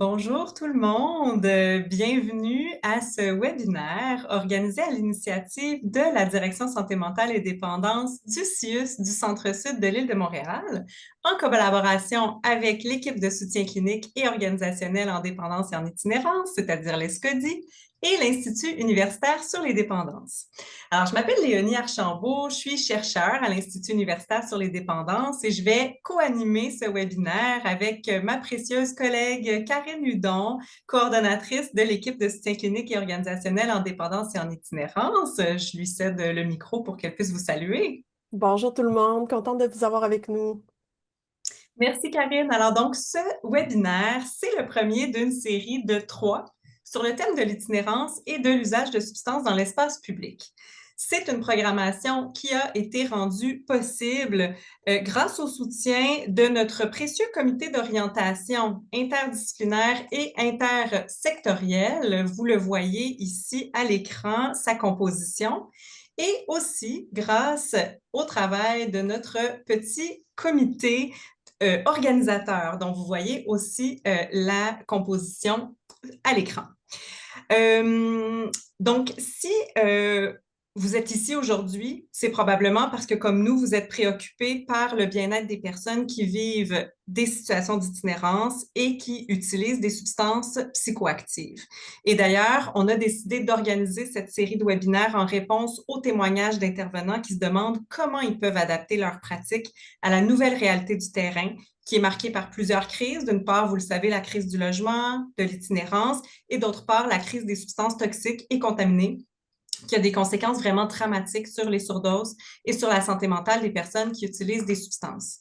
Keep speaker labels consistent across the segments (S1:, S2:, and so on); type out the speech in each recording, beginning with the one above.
S1: Bonjour tout le monde, bienvenue à ce webinaire organisé à l'initiative de la Direction santé mentale et dépendance du CIUS du Centre-Sud de l'île de Montréal, en collaboration avec l'équipe de soutien clinique et organisationnel en dépendance et en itinérance, c'est-à-dire l'ESCODI, et l'Institut universitaire sur les dépendances. Alors, je m'appelle Léonie Archambault, je suis chercheure à l'Institut universitaire sur les dépendances et je vais co-animer ce webinaire avec ma précieuse collègue Karine Hudon, coordonnatrice de l'équipe de soutien clinique et organisationnel en dépendance et en itinérance. Je lui cède le micro pour qu'elle puisse vous saluer.
S2: Bonjour tout le monde, contente de vous avoir avec nous.
S1: Merci Karine. Alors donc, ce webinaire, c'est le premier d'une série de 3 sur le thème de l'itinérance et de l'usage de substances dans l'espace public. C'est une programmation qui a été rendue possible grâce au soutien de notre précieux comité d'orientation interdisciplinaire et intersectoriel. Vous le voyez ici à l'écran, sa composition, et aussi grâce au travail de notre petit comité organisateur, dont vous voyez aussi la composition à l'écran. Euh, donc, si vous êtes ici aujourd'hui, c'est probablement parce que, comme nous, vous êtes préoccupés par le bien-être des personnes qui vivent des situations d'itinérance et qui utilisent des substances psychoactives. Et d'ailleurs, on a décidé d'organiser cette série de webinaires en réponse aux témoignages d'intervenants qui se demandent comment ils peuvent adapter leurs pratiques à la nouvelle réalité du terrain, qui est marquée par plusieurs crises. D'une part, vous le savez, la crise du logement, de l'itinérance, et d'autre part, la crise des substances toxiques et contaminées, qui a des conséquences vraiment dramatiques sur les surdoses et sur la santé mentale des personnes qui utilisent des substances.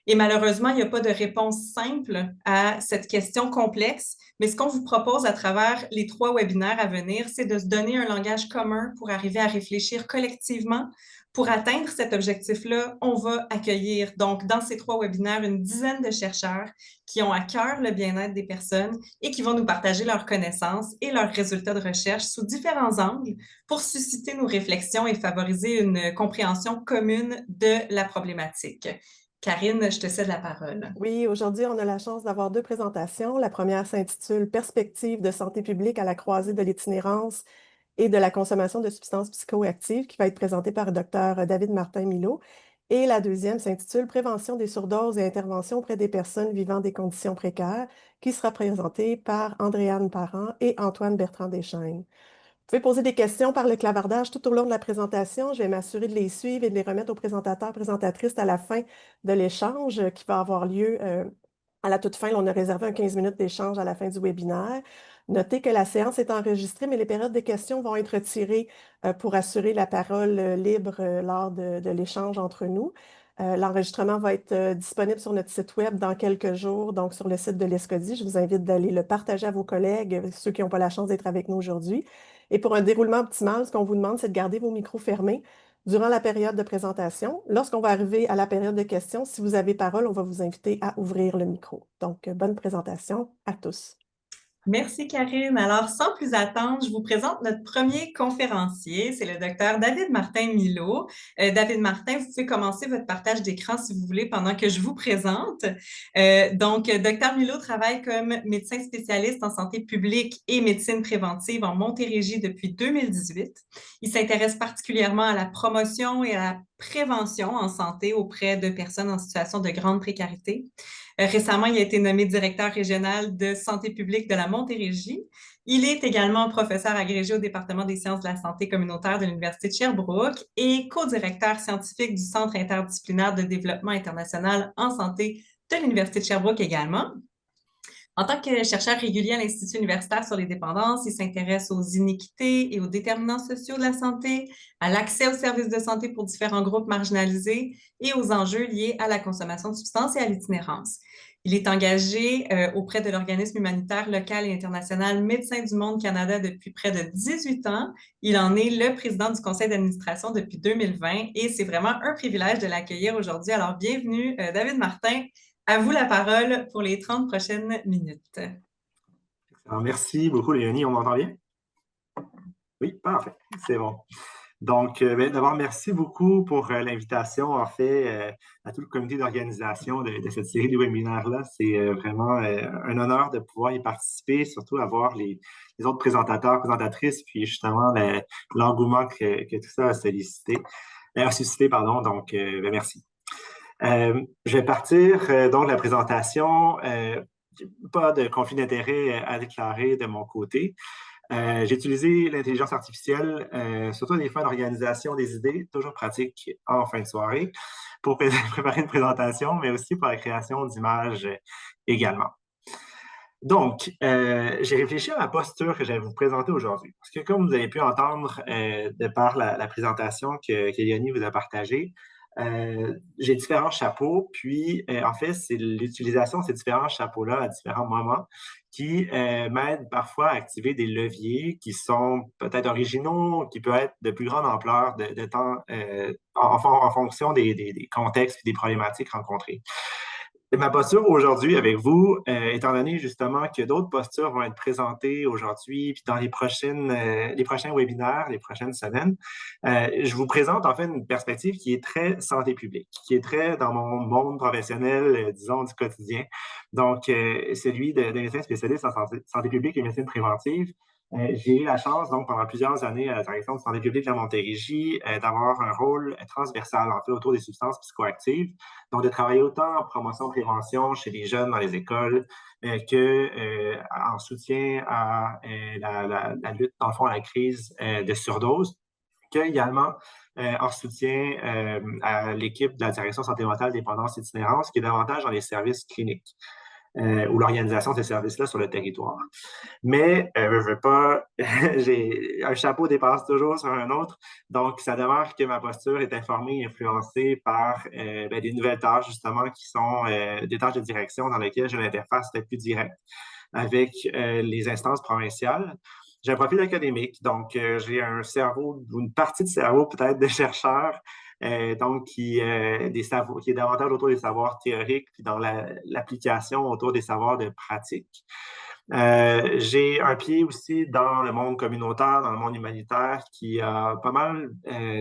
S1: Et malheureusement, il n'y a pas de réponse simple à cette question complexe, mais ce qu'on vous propose à travers les 3 webinaires à venir, c'est de se donner un langage commun pour arriver à réfléchir collectivement. Pour atteindre cet objectif-là, on va accueillir donc dans ces 3 webinaires une dizaine de chercheurs qui ont à cœur le bien-être des personnes et qui vont nous partager leurs connaissances et leurs résultats de recherche sous différents angles pour susciter nos réflexions et favoriser une compréhension commune de la problématique. Karine, je te cède la parole.
S2: Oui, aujourd'hui, on a la chance d'avoir 2 présentations. La première s'intitule Perspectives de santé publique à la croisée de l'itinérance et de la consommation de substances psychoactives, qui va être présentée par le docteur David Martin-Milot. Et la deuxième s'intitule Prévention des surdoses et intervention auprès des personnes vivant des conditions précaires, qui sera présentée par Andréane Parent et Antoine Bertrand-Deschaines. Vous pouvez poser des questions par le clavardage tout au long de la présentation. Je vais m'assurer de les suivre et de les remettre aux présentateurs, présentatrices à la fin de l'échange qui va avoir lieu à la toute fin. Là, on a réservé un 15 minutes d'échange à la fin du webinaire. Notez que la séance est enregistrée, mais les périodes de questions vont être retirées pour assurer la parole libre lors de l'échange entre nous. L'enregistrement va être disponible sur notre site web dans quelques jours, donc sur le site de l'ESCODI. Je vous invite d'aller le partager à vos collègues, ceux qui n'ont pas la chance d'être avec nous aujourd'hui. Et pour un déroulement optimal, ce qu'on vous demande, c'est de garder vos micros fermés durant la période de présentation. Lorsqu'on va arriver à la période de questions, si vous avez parole, on va vous inviter à ouvrir le micro. Donc, bonne présentation à tous.
S1: Merci Karine. Alors, sans plus attendre, je vous présente notre premier conférencier. C'est le docteur David Martin-Milot. David Martin, vous pouvez commencer votre partage d'écran si vous voulez pendant que je vous présente. Donc, docteur Milot travaille comme médecin spécialiste en santé publique et médecine préventive en Montérégie depuis 2018. Il s'intéresse particulièrement à la promotion et à la prévention en santé auprès de personnes en situation de grande précarité. Récemment, il a été nommé directeur régional de santé publique de la Montérégie. Il est également professeur agrégé au département des sciences de la santé communautaire de l'Université de Sherbrooke et co-directeur scientifique du Centre interdisciplinaire de développement international en santé de l'Université de Sherbrooke également. En tant que chercheur régulier à l'Institut universitaire sur les dépendances, il s'intéresse aux inéquités et aux déterminants sociaux de la santé, à l'accès aux services de santé pour différents groupes marginalisés et aux enjeux liés à la consommation de substances et à l'itinérance. Il est engagé auprès de l'organisme humanitaire local et international Médecins du Monde Canada depuis près de 18 ans. Il en est le président du conseil d'administration depuis 2020 et c'est vraiment un privilège de l'accueillir aujourd'hui. Alors, bienvenue, David Martin. À vous la parole pour les 30 prochaines minutes.
S3: Alors, merci beaucoup, Léonie. On m'entend bien? Oui, parfait. C'est bon. Donc, d'abord, merci beaucoup pour l'invitation, en fait, à tout le comité d'organisation de cette série de webinaires-là. C'est vraiment un honneur de pouvoir y participer, surtout à voir les autres présentateurs, présentatrices, puis justement l'engouement que tout ça a sollicité, a suscité, pardon. Donc, merci. Je vais partir donc de la présentation. Pas de conflit d'intérêt à déclarer de mon côté. J'ai utilisé l'intelligence artificielle, surtout à des fins d'organisation des idées, toujours pratique en fin de soirée, pour préparer une présentation, mais aussi pour la création d'images également. Donc, j'ai réfléchi à la posture que je vais vous présenter aujourd'hui. Parce que comme vous avez pu entendre de par la présentation que Léonie vous a partagée, j'ai différents chapeaux, puis en fait, c'est l'utilisation de ces différents chapeaux-là à différents moments qui m'aident parfois à activer des leviers qui sont peut-être originaux, qui peuvent être de plus grande ampleur de temps en fonction des contextes et des problématiques rencontrées. Ma posture aujourd'hui avec vous, étant donné justement que d'autres postures vont être présentées aujourd'hui puis dans les prochains webinaires, les prochaines semaines, je vous présente en fait une perspective qui est très santé publique, qui est très dans mon monde professionnel, disons, du quotidien. Donc, celui de médecin spécialiste en santé publique et médecine préventive. J'ai eu la chance, donc, pendant plusieurs années à la direction de santé publique de la Montérégie, d'avoir un rôle transversal, en fait, autour des substances psychoactives. Donc, de travailler autant en promotion, prévention chez les jeunes dans les écoles en soutien à la lutte, dans le fond, à la crise de surdose, qu'également en soutien à l'équipe de la direction santé mentale, dépendance, itinérance, qui est davantage dans les services cliniques ou l'organisation de ces services-là sur le territoire. Mais je veux pas, j'ai un chapeau dépasse toujours sur un autre, donc ça demeure que ma posture est informée et influencée par des nouvelles tâches justement qui sont des tâches de direction dans lesquelles j'ai l'interface peut-être plus directe avec les instances provinciales. J'ai un profil académique, donc j'ai un cerveau, ou une partie de cerveau peut-être de chercheur, donc qui est davantage autour des savoirs théoriques, puis dans l'application autour des savoirs de pratique. J'ai un pied aussi dans le monde communautaire, dans le monde humanitaire, qui a pas mal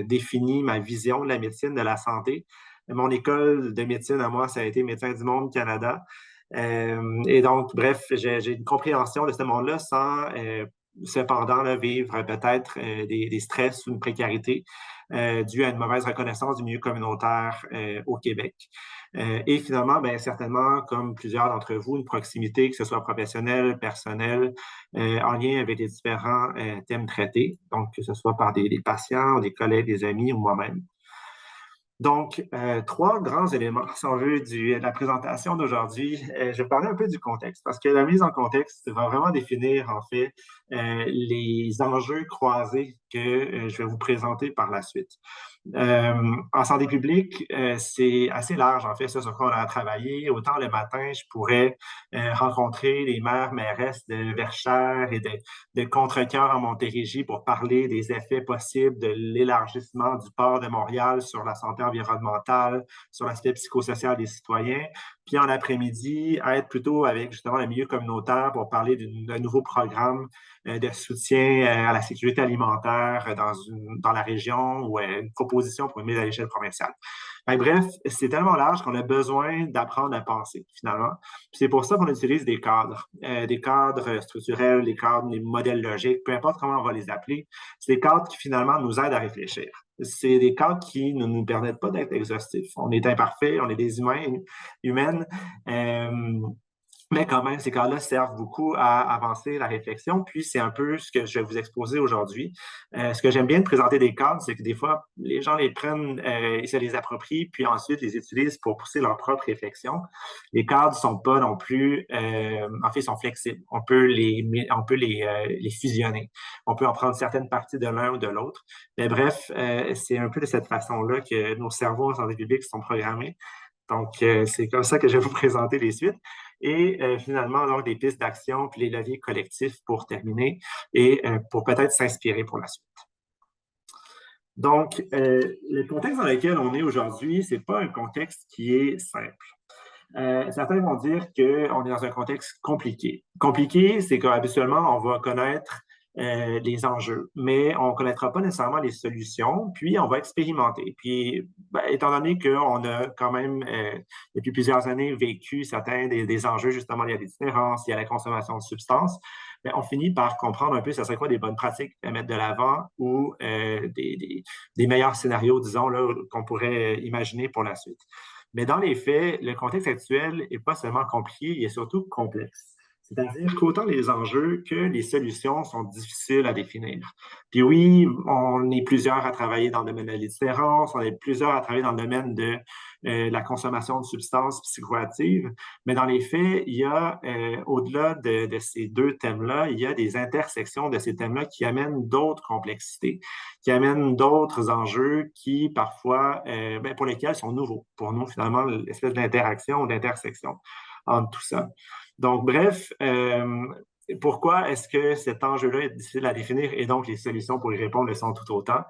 S3: défini ma vision de la médecine, de la santé. Mon école de médecine à moi, ça a été Médecins du Monde Canada. Et donc, bref, j'ai une compréhension de ce monde-là sans cependant là, vivre peut-être des stress ou une précarité due à une mauvaise reconnaissance du milieu communautaire au Québec. Et finalement, bien, certainement, comme plusieurs d'entre vous, une proximité, que ce soit professionnelle, personnelle, en lien avec les différents thèmes traités, donc que ce soit par des patients, des collègues, des amis ou moi-même. Donc, trois grands éléments, si on veut, de la présentation d'aujourd'hui. Je vais parler un peu du contexte, parce que la mise en contexte va vraiment définir, en fait, les enjeux croisés que je vais vous présenter par la suite. En santé publique, c'est assez large, en fait, ça sur quoi on a travaillé. Autant le matin, je pourrais rencontrer les mairesses de Verchères et de Contrecœur en Montérégie pour parler des effets possibles de l'élargissement du port de Montréal sur la santé environnementale, sur l'aspect psychosocial des citoyens. Puis en après-midi, être plutôt avec justement le milieu communautaire pour parler d'un nouveau programme de soutien à la sécurité alimentaire dans la région ou une proposition pour une mise à l'échelle provinciale. Bref, c'est tellement large qu'on a besoin d'apprendre à penser, finalement. C'est pour ça qu'on utilise des cadres structurels, des cadres, des modèles logiques, peu importe comment on va les appeler. C'est des cadres qui, finalement, nous aident à réfléchir. C'est des cadres qui ne nous permettent pas d'être exhaustifs. On est imparfaits, on est des humaines. Mais quand même, ces cas-là servent beaucoup à avancer la réflexion. Puis, c'est un peu ce que je vais vous exposer aujourd'hui. Ce que j'aime bien de présenter des cadres, c'est que des fois, les gens les prennent, ils se les approprient, puis ensuite les utilisent pour pousser leur propre réflexion. Les cadres ne sont pas non plus, en fait, ils sont flexibles. On peut les fusionner. On peut en prendre certaines parties de l'un ou de l'autre. Mais bref, c'est un peu de cette façon-là que nos cerveaux en santé publique sont programmés. Donc, c'est comme ça que je vais vous présenter les suites. Et finalement, donc, des pistes d'action, puis les leviers collectifs pour terminer et pour peut-être s'inspirer pour la suite. Donc, le contexte dans lequel on est aujourd'hui, c'est pas un contexte qui est simple. Certains vont dire qu'on est dans un contexte compliqué. Compliqué, c'est qu'habituellement, on va connaître les enjeux, mais on ne connaîtra pas nécessairement les solutions, puis on va expérimenter. Puis, étant donné qu'on a quand même, depuis plusieurs années, vécu certains des enjeux, justement, il y a l'itinérance, il y a la consommation de substances, on finit par comprendre un peu ça serait quoi des bonnes pratiques à mettre de l'avant ou des meilleurs scénarios, disons, là, qu'on pourrait imaginer pour la suite. Mais dans les faits, le contexte actuel n'est pas seulement compliqué, il est surtout complexe. C'est-à-dire qu'autant les enjeux que les solutions sont difficiles à définir. Puis oui, on est plusieurs à travailler dans le domaine de la l'itinérance, on est plusieurs à travailler dans le domaine de la consommation de substances psychoactives, mais dans les faits, il y a, au-delà de ces deux thèmes-là, il y a des intersections de ces thèmes-là qui amènent d'autres complexités, qui amènent d'autres enjeux qui, parfois, pour lesquels sont nouveaux. Pour nous, finalement, l'espèce d'interaction ou d'intersection entre tout ça. Donc, bref, pourquoi est-ce que cet enjeu-là est difficile à définir et donc les solutions pour y répondre le sont tout autant?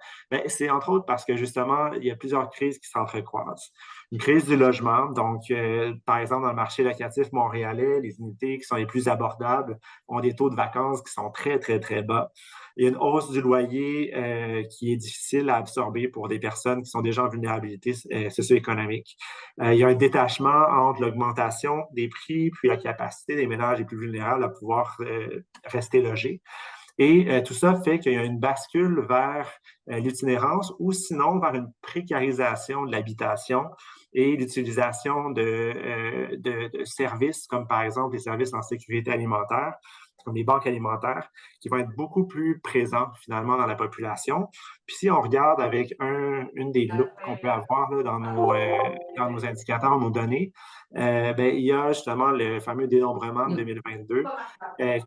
S3: C'est entre autres parce que justement, il y a plusieurs crises qui s'entrecroisent. Une crise du logement, donc par exemple dans le marché locatif montréalais, les unités qui sont les plus abordables ont des taux de vacances qui sont très, très, très bas. Il y a une hausse du loyer qui est difficile à absorber pour des personnes qui sont déjà en vulnérabilité socio-économique. Il y a un détachement entre l'augmentation des prix puis la capacité des ménages les plus vulnérables à pouvoir rester logés. Et tout ça fait qu'il y a une bascule vers l'itinérance ou sinon vers une précarisation de l'habitation et l'utilisation de services comme par exemple les services en sécurité alimentaire, comme les banques alimentaires, qui vont être beaucoup plus présents finalement dans la population. Puis si on regarde avec une des loupes qu'on peut avoir là, dans nos indicateurs, nos données, il y a justement le fameux dénombrement de 2022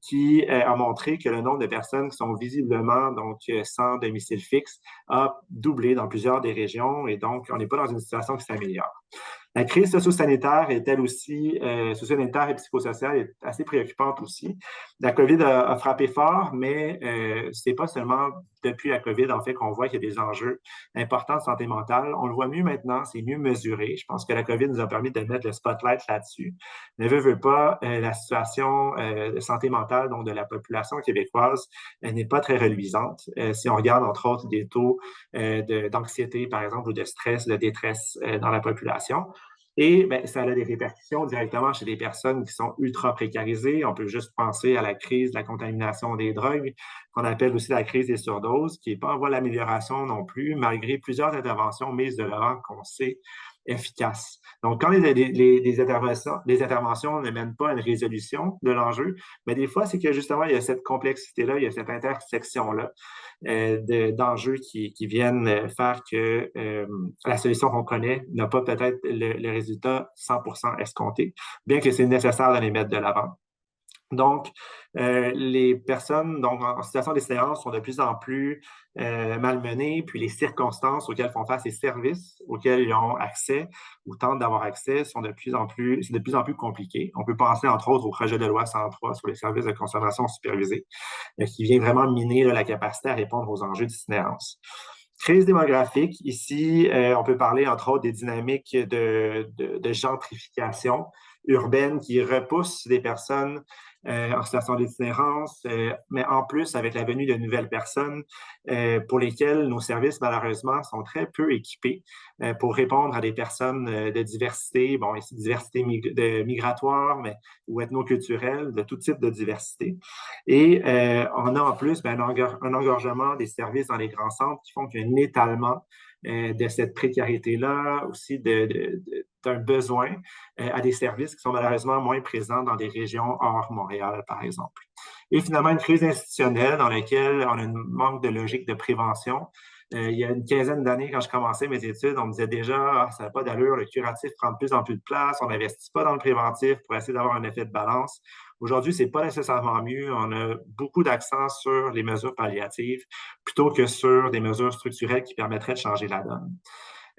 S3: qui a montré que le nombre de personnes qui sont visiblement donc sans domicile fixe a doublé dans plusieurs des régions et donc on n'est pas dans une situation qui s'améliore. La crise socio-sanitaire est elle aussi, socio-sanitaire et psychosociale est assez préoccupante aussi. La COVID a frappé fort, mais c'est pas seulement depuis la COVID, en fait, qu'on voit qu'il y a des enjeux importants de santé mentale. On le voit mieux maintenant, c'est mieux mesuré. Je pense que la COVID nous a permis de mettre le spotlight là-dessus. Ne veut pas, la situation de santé mentale, donc de la population québécoise, n'est pas très reluisante. Si on regarde, entre autres, des taux d'anxiété, par exemple, ou de stress, de détresse dans la population. Et ça a des répercussions directement chez des personnes qui sont ultra précarisées. On peut juste penser à la crise de la contamination des drogues, qu'on appelle aussi la crise des surdoses, qui n'est pas en voie d'amélioration non plus, malgré plusieurs interventions mises de l'avant qu'on sait efficaces. Donc, quand les interventions ne mènent pas à une résolution de l'enjeu, mais des fois, c'est que justement, il y a cette complexité-là, il y a cette intersection-là d'enjeux qui viennent faire que la solution qu'on connaît n'a pas peut-être le résultat 100% escompté, bien que c'est nécessaire de les mettre de l'avant. Donc, les personnes donc, en situation d'itinérance sont de plus en plus malmenées, puis les circonstances auxquelles font face les services auxquels ils ont accès ou tentent d'avoir accès sont de plus en plus compliquées. On peut penser entre autres au projet de loi 103 sur les services de consommation supervisée, qui vient vraiment miner la capacité à répondre aux enjeux d'itinérance. Crise démographique, ici, on peut parler entre autres des dynamiques de gentrification urbaine qui repoussent des personnes en situation d'itinérance, mais en plus avec la venue de nouvelles personnes pour lesquelles nos services, malheureusement, sont très peu équipés pour répondre à des personnes de diversité, bon, ici, diversité migratoire ou ethnoculturelle, de tout type de diversité. Et on a en plus un engorgement des services dans les grands centres qui font qu'il y a un étalement de cette précarité-là, aussi d'un besoin à des services qui sont malheureusement moins présents dans des régions hors Montréal, par exemple. Et finalement, une crise institutionnelle dans laquelle on a un manque de logique de prévention. Il y a une quinzaine d'années, quand je commençais mes études, on me disait déjà ça n'a pas d'allure, le curatif prend de plus en plus de place, on n'investit pas dans le préventif pour essayer d'avoir un effet de balance. Aujourd'hui, ce n'est pas nécessairement mieux. On a beaucoup d'accent sur les mesures palliatives plutôt que sur des mesures structurelles qui permettraient de changer la donne.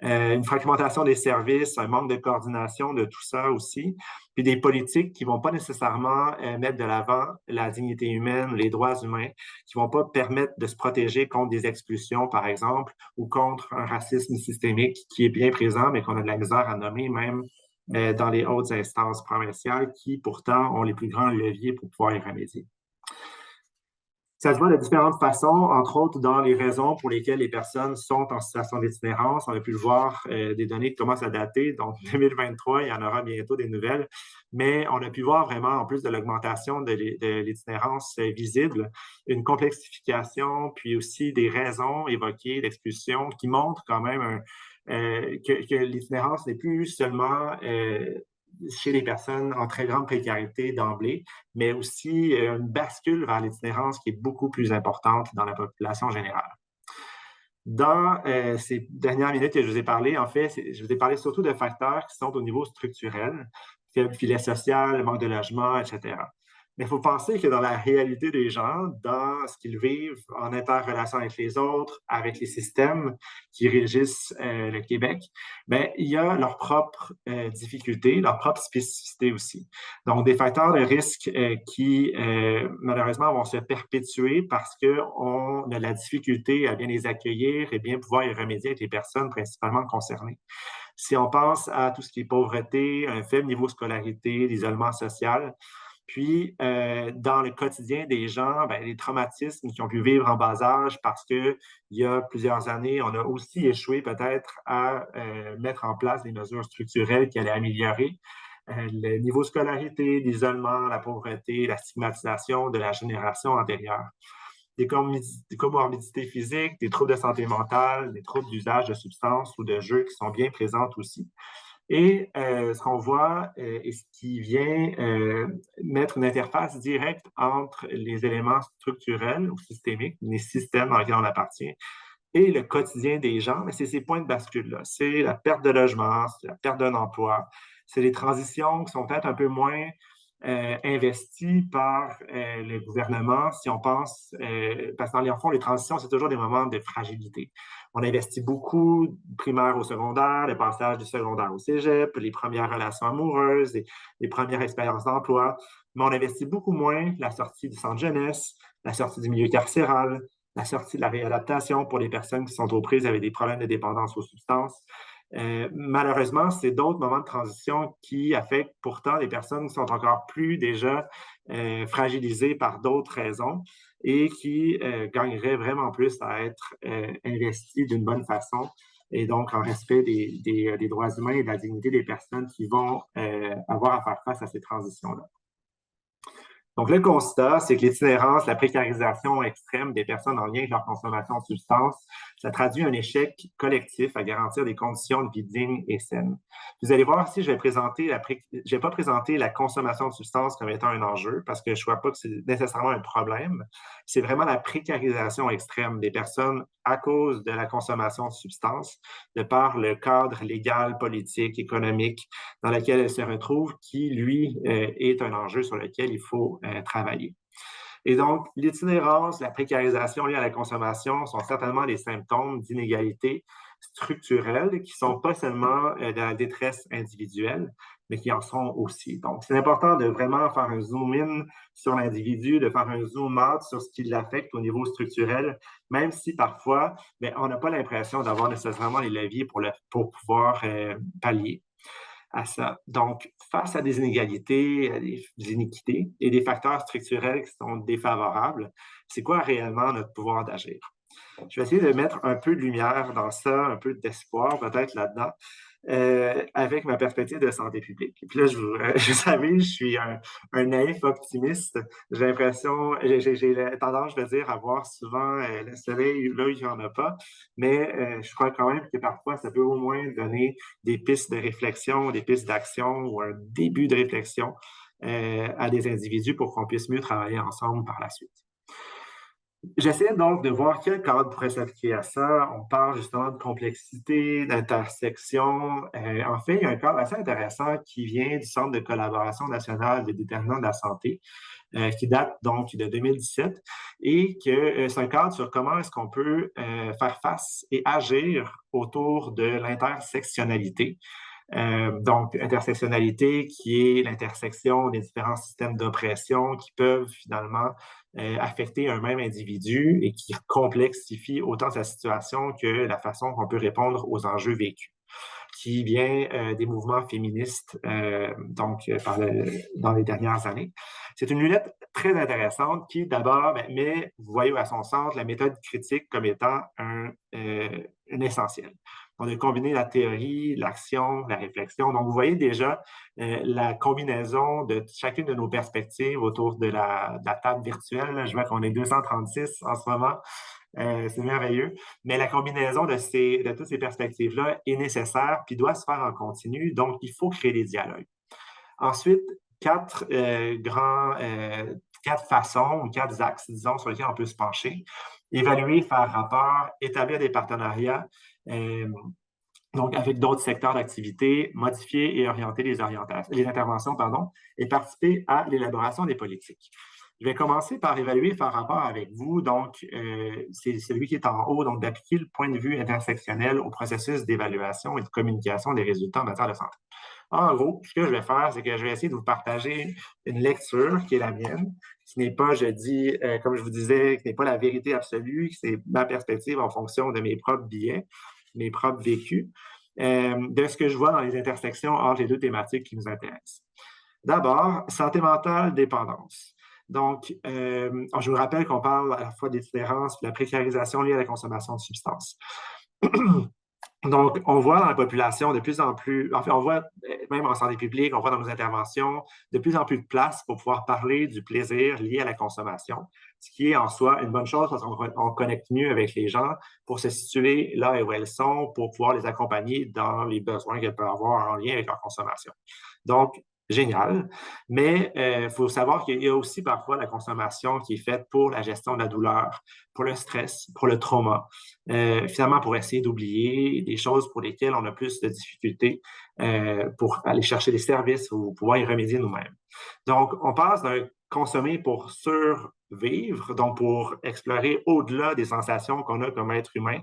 S3: Une fragmentation des services, un manque de coordination de tout ça aussi, puis des politiques qui ne vont pas nécessairement mettre de l'avant la dignité humaine, les droits humains, qui ne vont pas permettre de se protéger contre des expulsions, par exemple, ou contre un racisme systémique qui est bien présent, mais qu'on a de la misère à nommer même dans les hautes instances provinciales qui, pourtant, ont les plus grands leviers pour pouvoir y remédier. Ça se voit de différentes façons, entre autres dans les raisons pour lesquelles les personnes sont en situation d'itinérance. On a pu le voir, des données qui commencent à dater, donc 2023, il y en aura bientôt des nouvelles, mais on a pu voir vraiment, en plus de l'augmentation de l'itinérance visible, une complexification, puis aussi des raisons évoquées d'expulsion qui montrent quand même que l'itinérance n'est plus seulement chez les personnes en très grande précarité d'emblée, mais aussi une bascule vers l'itinérance qui est beaucoup plus importante dans la population générale. Dans ces dernières minutes que je vous ai parlé, en fait, je vous ai parlé surtout de facteurs qui sont au niveau structurel, faible filet social, manque de logement, etc. Mais il faut penser que dans la réalité des gens, dans ce qu'ils vivent en interrelation avec les autres, avec les systèmes qui régissent le Québec, bien, il y a leurs propres difficultés, leurs propres spécificités aussi. Donc, des facteurs de risque qui, malheureusement, vont se perpétuer parce qu'on a la difficulté à bien les accueillir et bien pouvoir y remédier avec les personnes principalement concernées. Si on pense à tout ce qui est pauvreté, un faible niveau de scolarité, l'isolement social, puis, dans le quotidien des gens, bien, les traumatismes qu'ils ont pu vivre en bas âge parce qu'il y a plusieurs années, on a aussi échoué peut-être à mettre en place des mesures structurelles qui allaient améliorer le niveau de scolarité, l'isolement, la pauvreté, la stigmatisation de la génération antérieure. Des comorbidités physiques, des troubles de santé mentale, des troubles d'usage de substances ou de jeux qui sont bien présentes aussi. Et ce qu'on voit et ce qui vient mettre une interface directe entre les éléments structurels ou systémiques, les systèmes dans lesquels on appartient, et le quotidien des gens, mais c'est ces points de bascule-là. C'est la perte de logement, c'est la perte d'un emploi, c'est les transitions qui sont peut-être un peu moins investies par le gouvernement, si on pense, parce que dans le fond, les transitions, c'est toujours des moments de fragilité. On investit beaucoup du primaire au secondaire, le passage du secondaire au cégep, les premières relations amoureuses, les premières expériences d'emploi, mais on investit beaucoup moins la sortie du centre jeunesse, la sortie du milieu carcéral, la sortie de la réadaptation pour les personnes qui sont aux prises avec des problèmes de dépendance aux substances. Malheureusement, c'est d'autres moments de transition qui affectent pourtant les personnes qui sont encore plus déjà fragilisées par d'autres raisons et qui gagneraient vraiment plus à être investies d'une bonne façon et donc en respect des droits humains et de la dignité des personnes qui vont avoir à faire face à ces transitions-là. Donc, le constat, c'est que l'itinérance, la précarisation extrême des personnes en lien avec leur consommation de substances, ça traduit un échec collectif à garantir des conditions de vie dignes et saines. Vous allez voir ici, je vais pas présenter la consommation de substances comme étant un enjeu parce que je ne vois pas que c'est nécessairement un problème. C'est vraiment la précarisation extrême des personnes à cause de la consommation de substances, de par le cadre légal, politique, économique dans lequel elles se retrouvent, qui, lui, est un enjeu sur lequel il faut travailler. Et donc, l'itinérance, la précarisation liée à la consommation sont certainement des symptômes d'inégalités structurelles qui ne sont pas seulement de la détresse individuelle, mais qui en sont aussi. Donc, c'est important de vraiment faire un zoom-in sur l'individu, de faire un zoom-out sur ce qui l'affecte au niveau structurel, même si parfois, bien, on n'a pas l'impression d'avoir nécessairement les leviers pour pouvoir pallier à ça. Donc, face à des inégalités, à des iniquités et des facteurs structurels qui sont défavorables, c'est quoi réellement notre pouvoir d'agir? Je vais essayer de mettre un peu de lumière dans ça, un peu d'espoir peut-être là-dedans, avec ma perspective de santé publique. Et puis là, je savais, je suis un naïf optimiste. J'ai l'impression, j'ai la tendance, je veux dire, à voir souvent le soleil là où il n'y en a pas, mais je crois quand même que parfois, ça peut au moins donner des pistes de réflexion, des pistes d'action ou un début de réflexion à des individus pour qu'on puisse mieux travailler ensemble par la suite. J'essaie donc de voir quel cadre pourrait s'appliquer à ça. On parle justement de complexité, d'intersection. En fait, il y a un cadre assez intéressant qui vient du Centre de collaboration nationale des déterminants de la santé, qui date donc de 2017, et que c'est un cadre sur comment est-ce qu'on peut faire face et agir autour de l'intersectionnalité. Donc, intersectionnalité qui est l'intersection des différents systèmes d'oppression qui peuvent finalement affecter un même individu et qui complexifie autant sa situation que la façon qu'on peut répondre aux enjeux vécus, qui vient des mouvements féministes dans les dernières années. C'est une lunette très intéressante qui, d'abord, met, vous voyez à son centre, la méthode critique comme étant un essentiel. On a combiné la théorie, l'action, la réflexion. Donc, vous voyez déjà la combinaison de chacune de nos perspectives autour de la table virtuelle. Là, je vois qu'on est 236 en ce moment. C'est merveilleux. Mais la combinaison de toutes ces perspectives-là est nécessaire puis doit se faire en continu. Donc, il faut créer des dialogues. Ensuite, quatre façons ou quatre axes, disons, sur lesquels on peut se pencher. Évaluer, faire rapport, établir des partenariats, donc avec d'autres secteurs d'activité, modifier et orienter les interventions, et participer à l'élaboration des politiques. Je vais commencer par évaluer et faire rapport avec vous. Donc, c'est celui qui est en haut, donc d'appliquer le point de vue intersectionnel au processus d'évaluation et de communication des résultats en matière de santé. En gros, ce que je vais faire, c'est que je vais essayer de vous partager une lecture qui est la mienne, qui n'est pas, comme je vous disais, qui n'est pas la vérité absolue, c'est ma perspective en fonction de mes propres biais, mes propres vécus, de ce que je vois dans les intersections entre les deux thématiques qui nous intéressent. D'abord, santé mentale, dépendance. Donc, je vous rappelle qu'on parle à la fois d'itinérance et de la précarisation liée à la consommation de substances. Donc, on voit dans la population de plus en plus, enfin, on voit même en santé publique, on voit dans nos interventions de plus en plus de place pour pouvoir parler du plaisir lié à la consommation, ce qui est en soi une bonne chose parce qu'on connecte mieux avec les gens pour se situer là où elles sont, pour pouvoir les accompagner dans les besoins qu'elles peuvent avoir en lien avec leur consommation. Donc, génial, mais il faut savoir qu'il y a aussi parfois la consommation qui est faite pour la gestion de la douleur, pour le stress, pour le trauma, finalement pour essayer d'oublier des choses pour lesquelles on a plus de difficultés pour aller chercher des services ou pouvoir y remédier nous-mêmes. Donc, on passe d'un consommer pour survivre, donc pour explorer au-delà des sensations qu'on a comme être humain,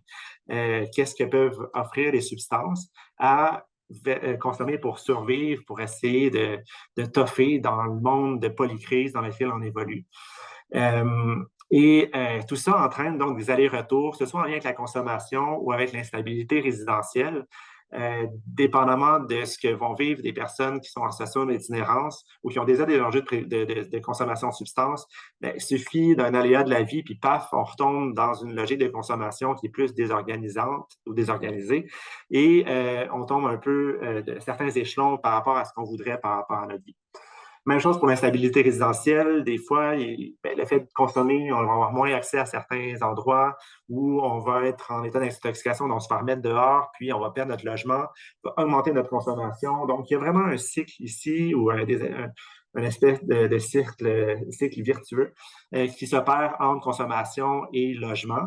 S3: qu'est-ce que peuvent offrir les substances, à consommer pour survivre, pour essayer de toffer dans le monde de polycrise dans lequel on évolue. Tout ça entraîne donc des allers-retours, que ce soit en lien avec la consommation ou avec l'instabilité résidentielle, dépendamment de ce que vont vivre des personnes qui sont en situation d'itinérance ou qui ont déjà des enjeux de consommation de substances. Il suffit d'un aléa de la vie, puis paf, on retombe dans une logique de consommation qui est plus désorganisante ou désorganisée et on tombe un peu de certains échelons par rapport à ce qu'on voudrait par rapport à notre vie. Même chose pour l'instabilité résidentielle. Des fois, le fait de consommer, on va avoir moins accès à certains endroits où on va être en état d'intoxication, donc on se faire mettre dehors, puis on va perdre notre logement, on va augmenter notre consommation. Donc, il y a vraiment un cycle ici ou une espèce de cycle virtueux qui s'opère entre consommation et logement.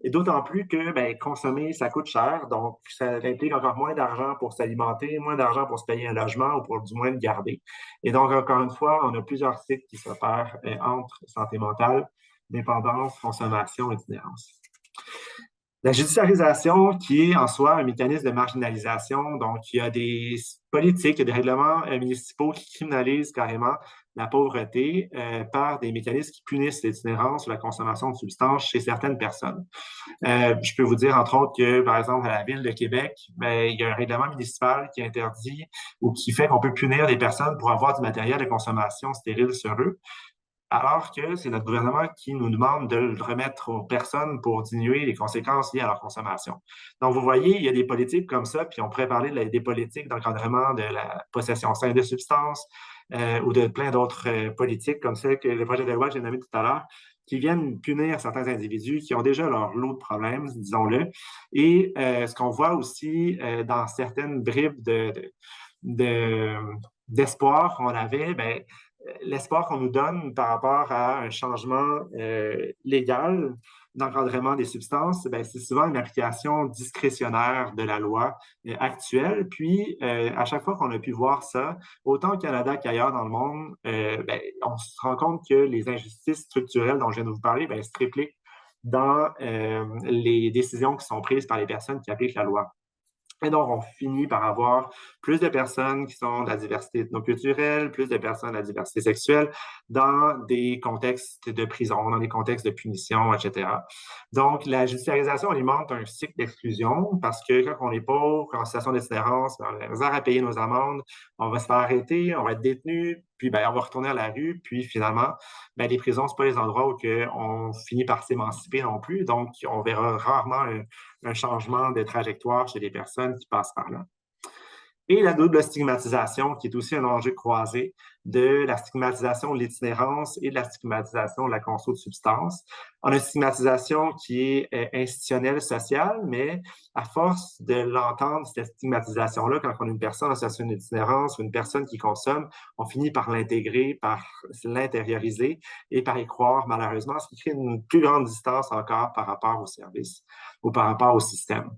S3: Et d'autant plus que consommer, ça coûte cher, donc ça implique encore moins d'argent pour s'alimenter, moins d'argent pour se payer un logement ou pour du moins le garder. Et donc, encore une fois, on a plusieurs cycles qui s'opèrent entre santé mentale, dépendance, consommation, itinérance. La judiciarisation, qui est en soi un mécanisme de marginalisation, donc il y a des politiques, il y a des règlements municipaux qui criminalisent carrément la pauvreté par des mécanismes qui punissent l'itinérance ou la consommation de substances chez certaines personnes. Je peux vous dire, entre autres, que, par exemple, à la Ville de Québec, il y a un règlement municipal qui interdit ou qui fait qu'on peut punir des personnes pour avoir du matériel de consommation stérile sur eux, alors que c'est notre gouvernement qui nous demande de le remettre aux personnes pour diminuer les conséquences liées à leur consommation. Donc, vous voyez, il y a des politiques comme ça, puis on pourrait parler des politiques d'encadrement de la possession saine de substances ou de plein d'autres politiques comme ça que le projet de loi que j'ai nommé tout à l'heure, qui viennent punir certains individus qui ont déjà leur lot de problèmes, disons-le. Et ce qu'on voit aussi dans certaines bribes d'espoir qu'on avait, l'espoir qu'on nous donne par rapport à un changement légal d'encadrement des substances, c'est souvent une application discrétionnaire de la loi actuelle. Puis, à chaque fois qu'on a pu voir ça, autant au Canada qu'ailleurs dans le monde, on se rend compte que les injustices structurelles dont je viens de vous parler se tripliquent dans les décisions qui sont prises par les personnes qui appliquent la loi. Et donc, on finit par avoir plus de personnes qui sont de la diversité ethnoculturelle, plus de personnes de la diversité sexuelle dans des contextes de prison, dans des contextes de punition, etc. Donc, la judiciarisation alimente un cycle d'exclusion parce que quand on est pauvre, en situation d'itinérance, on a besoin à payer nos amendes, on va se faire arrêter, on va être détenu, puis ben, on va retourner à la rue, puis finalement, ben, les prisons, ce pas les endroits où on finit par s'émanciper non plus, donc on verra rarement un changement de trajectoire chez les personnes qui passent par là. Et la double stigmatisation, qui est aussi un enjeu croisé de la stigmatisation de l'itinérance et de la stigmatisation de la conso de substances. On a une stigmatisation qui est institutionnelle, sociale, mais à force de l'entendre, cette stigmatisation-là, quand on a une personne en situation d'itinérance ou une personne qui consomme, on finit par l'intégrer, par l'intérioriser et par y croire, malheureusement, ce qui crée une plus grande distance encore par rapport au service ou par rapport au système.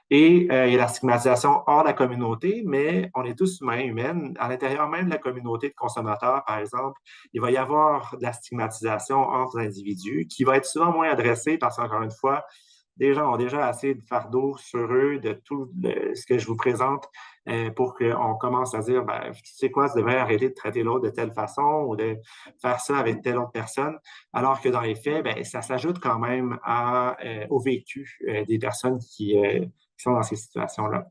S3: Et il y a la stigmatisation hors de la communauté, mais on est tous humains, humaines. À l'intérieur même de la communauté de consommateurs, par exemple, il va y avoir de la stigmatisation entre les individus qui va être souvent moins adressée parce qu'encore une fois, des gens ont déjà assez de fardeau sur eux de tout ce que je vous présente pour qu'on commence à dire, ben, tu sais quoi, tu devrais arrêter de traiter l'autre de telle façon ou de faire ça avec telle autre personne, alors que dans les faits, ben, ça s'ajoute quand même au vécu des personnes qui sont dans ces situations-là.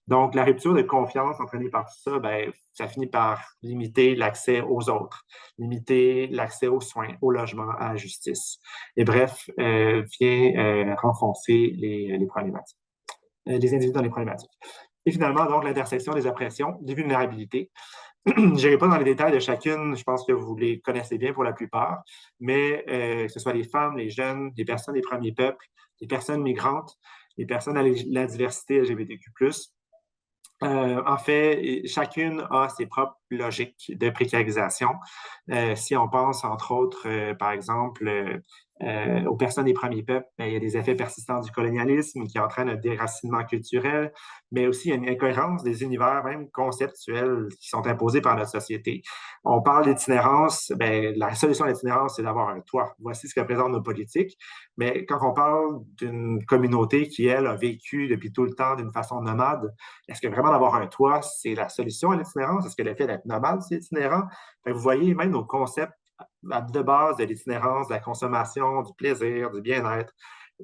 S3: Donc, la rupture de confiance entraînée par tout ça, ben, ça finit par limiter l'accès aux autres, limiter l'accès aux soins, au logement, à la justice. Et bref, vient renfoncer les problématiques, les individus dans les problématiques. Et finalement, donc, l'intersection des oppressions, des vulnérabilités. Je n'irai pas dans les détails de chacune, je pense que vous les connaissez bien pour la plupart, mais que ce soit les femmes, les jeunes, les personnes des premiers peuples, les personnes migrantes, les personnes à la diversité LGBTQ+. En fait, chacune a ses propres logiques de précarisation. Si on pense, entre autres, par exemple, aux personnes des premiers peuples, ben, il y a des effets persistants du colonialisme qui entraînent un déracinement culturel, mais aussi une incohérence des univers, même conceptuels, qui sont imposés par notre société. On parle d'itinérance, ben, la solution à l'itinérance, c'est d'avoir un toit. Voici ce que présentent nos politiques. Mais quand on parle d'une communauté qui, elle, a vécu depuis tout le temps d'une façon nomade, est-ce que vraiment d'avoir un toit, c'est la solution à l'itinérance? Est-ce que le fait d'être nomade, c'est itinérant? Vous voyez, même nos concepts de base de l'itinérance, de la consommation, du plaisir, du bien-être,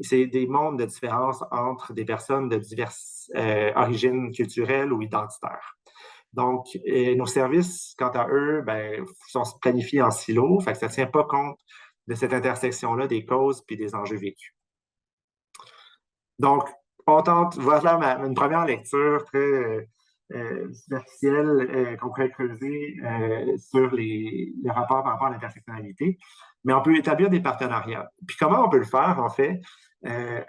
S3: c'est des mondes de différence entre des personnes de diverses origines culturelles ou identitaires. Donc, nos services, quant à eux, ben, sont planifiés en silos, fait que ça ne tient pas compte de cette intersection-là des causes puis des enjeux vécus. Donc, voilà une première lecture très superficielle qu'on pourrait creuser sur les rapports par rapport à l'intersectionnalité. Mais on peut établir des partenariats. Puis comment on peut le faire, en fait?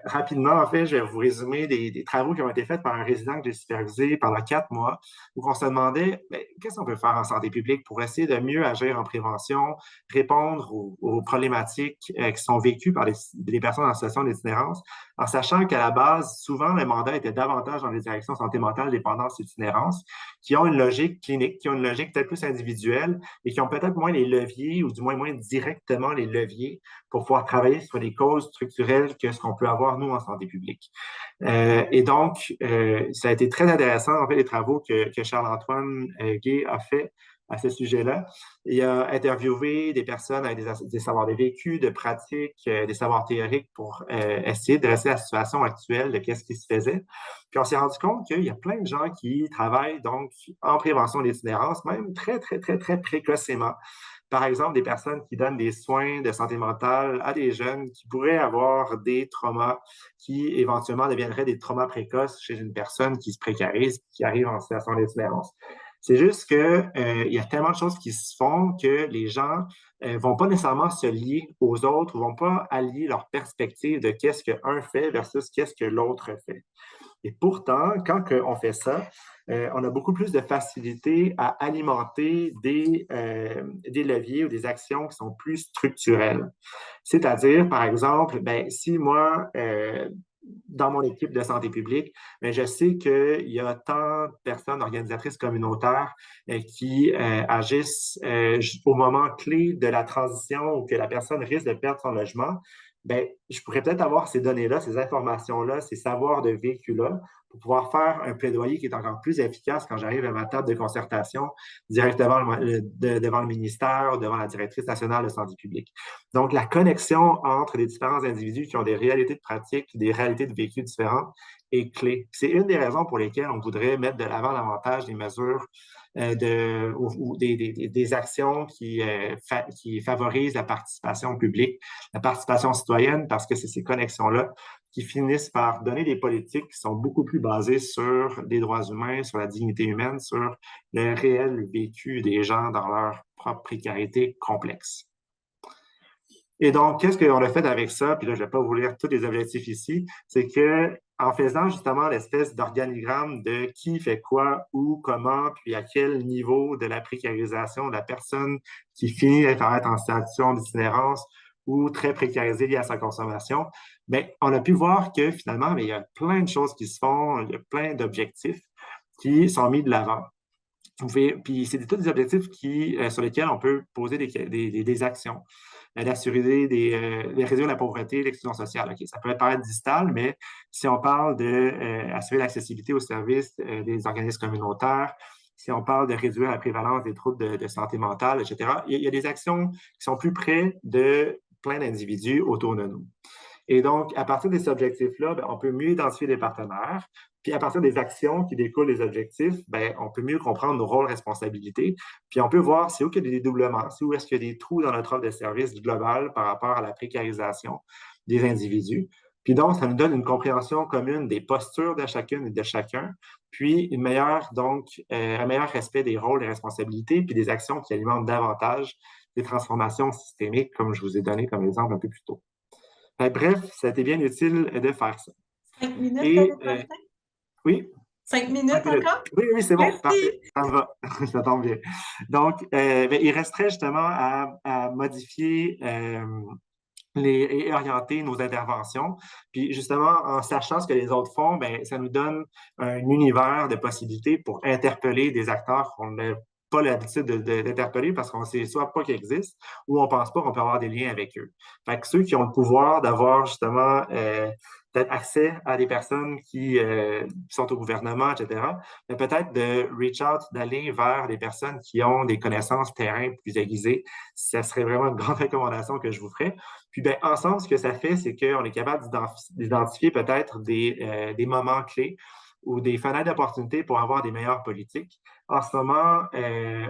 S3: Rapidement, en fait, je vais vous résumer des travaux qui ont été faits par un résident que j'ai supervisé pendant 4 mois, où on se demandait qu'est-ce qu'on peut faire en santé publique pour essayer de mieux agir en prévention, répondre aux problématiques qui sont vécues par les personnes en situation d'itinérance, en sachant qu'à la base, souvent, le mandat était davantage dans les directions santé mentale, dépendance, itinérance, qui ont une logique clinique, qui ont une logique peut-être plus individuelle et qui ont peut-être moins les leviers, ou du moins directement les leviers pour pouvoir travailler sur les causes structurelles que ce qu'on peut avoir, nous, en santé publique. Et donc, ça a été très intéressant, en fait, les travaux que Charles-Antoine Gay a fait à ce sujet-là. Il a interviewé des personnes avec des savoirs de vécu, de pratiques, des savoirs théoriques pour essayer de dresser la situation actuelle de qu'est-ce qui se faisait. Puis on s'est rendu compte qu'il y a plein de gens qui travaillent donc en prévention de l'itinérance, même très, très, très, très précocement. Par exemple, des personnes qui donnent des soins de santé mentale à des jeunes qui pourraient avoir des traumas qui éventuellement deviendraient des traumas précoces chez une personne qui se précarise, qui arrive en situation d'itinérance. C'est juste que il y a tellement de choses qui se font que les gens vont pas nécessairement se lier aux autres, vont pas allier leur perspective de qu'est-ce qu'un fait versus qu'est-ce que l'autre fait. Et pourtant, quand on fait ça, on a beaucoup plus de facilité à alimenter des leviers ou des actions qui sont plus structurelles. C'est-à-dire, par exemple, si moi, dans mon équipe de santé publique, je sais qu'il y a tant de personnes organisatrices communautaires qui agissent au moment clé de la transition où que la personne risque de perdre son logement. Je pourrais peut-être avoir ces données-là, ces informations-là, ces savoirs de vécu-là pour pouvoir faire un plaidoyer qui est encore plus efficace quand j'arrive à ma table de concertation directement devant le ministère, devant la directrice nationale de santé publique. Donc, la connexion entre les différents individus qui ont des réalités de pratique, des réalités de vécu différentes est clé. C'est une des raisons pour lesquelles on voudrait mettre de l'avant davantage des mesures ou des actions qui favorisent la participation publique, la participation citoyenne, parce que c'est ces connexions-là qui finissent par donner des politiques qui sont beaucoup plus basées sur les droits humains, sur la dignité humaine, sur le réel vécu des gens dans leur propre précarité complexe. Et donc, qu'est-ce qu'on a fait avec ça? Puis là, je ne vais pas vous lire tous les objectifs ici. C'est que en faisant justement l'espèce d'organigramme de qui fait quoi, où, comment, puis à quel niveau de la précarisation de la personne qui finit par être en situation d'itinérance ou très précarisée liée à sa consommation, bien, on a pu voir que finalement, il y a plein de choses qui se font, il y a plein d'objectifs qui sont mis de l'avant. Puis c'est tous des objectifs sur lesquels on peut poser des actions. D'assurer de réduire la pauvreté, l'exclusion sociale. Okay, ça peut paraître distal, mais si on parle d'assurer l'accessibilité aux services des organismes communautaires, si on parle de réduire la prévalence des troubles de santé mentale, etc., il y a des actions qui sont plus près de plein d'individus autour de nous. Et donc, à partir de ces objectifs-là, on peut mieux identifier les partenaires. Puis, à partir des actions qui découlent des objectifs, on peut mieux comprendre nos rôles, responsabilités. Puis, on peut voir c'est où il y a des dédoublements, c'est où est-ce qu'il y a des trous dans notre offre de services globale par rapport à la précarisation des individus. Puis donc, ça nous donne une compréhension commune des postures de chacune et de chacun, puis un meilleur respect des rôles et responsabilités, puis des actions qui alimentent davantage des transformations systémiques, comme je vous ai donné comme exemple un peu plus tôt. Bref, ça a été bien utile de faire ça.
S1: 5 minutes, Martin?
S3: Oui.
S1: 5 minutes encore?
S3: Oui, c'est bon,
S1: merci.
S3: Parfait, ça me va, ça tombe bien. Donc, il resterait justement à modifier et orienter nos interventions. Puis justement, en sachant ce que les autres font, ça nous donne un univers de possibilités pour interpeller des acteurs qu'on n'a pas l'habitude d'interpeller parce qu'on ne sait soit pas qu'ils existent ou on ne pense pas qu'on peut avoir des liens avec eux. Fait que ceux qui ont le pouvoir d'avoir justement peut-être accès à des personnes qui sont au gouvernement, etc., mais peut-être de reach out, d'aller vers des personnes qui ont des connaissances terrain plus aiguisées. Ça serait vraiment une grande recommandation que je vous ferais. Puis, ensemble, ce que ça fait, c'est qu'on est capable d'identifier peut-être des moments clés ou des fenêtres d'opportunité pour avoir des meilleures politiques. En ce moment,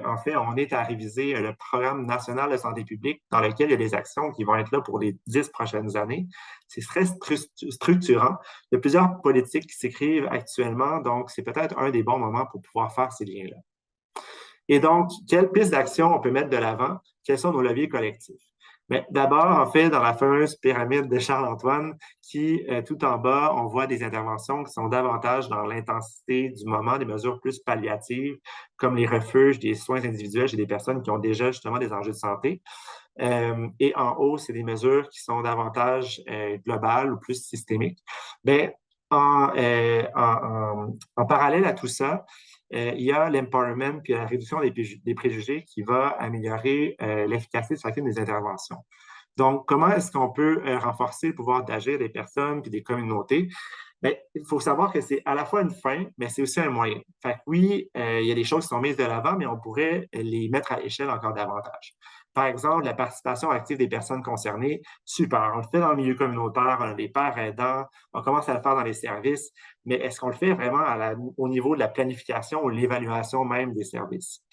S3: en fait, on est à réviser le programme national de santé publique dans lequel il y a des actions qui vont être là pour les 10 prochaines années. C'est très structurant. Il y a plusieurs politiques qui s'écrivent actuellement, donc c'est peut-être un des bons moments pour pouvoir faire ces liens-là. Et donc, quelles pistes d'action on peut mettre de l'avant? Quels sont nos leviers collectifs? Mais d'abord, en fait, dans la fameuse pyramide de Charles-Antoine, qui, tout en bas, on voit des interventions qui sont davantage dans l'intensité du moment, des mesures plus palliatives, comme les refuges, des soins individuels chez des personnes qui ont déjà justement des enjeux de santé. Et en haut, c'est des mesures qui sont davantage globales ou plus systémiques. Mais en parallèle à tout ça, il y a l'empowerment puis la réduction des préjugés qui va améliorer l'efficacité de chacune des interventions. Donc, comment est-ce qu'on peut renforcer le pouvoir d'agir des personnes puis des communautés? Bien, il faut savoir que c'est à la fois une fin, mais c'est aussi un moyen. Fait que oui, il y a des choses qui sont mises de l'avant, mais on pourrait les mettre à l'échelle encore davantage. Par exemple, la participation active des personnes concernées, super. On le fait dans le milieu communautaire, on a des pairs aidants, on commence à le faire dans les services, mais est-ce qu'on le fait vraiment au niveau de la planification ou l'évaluation même des services?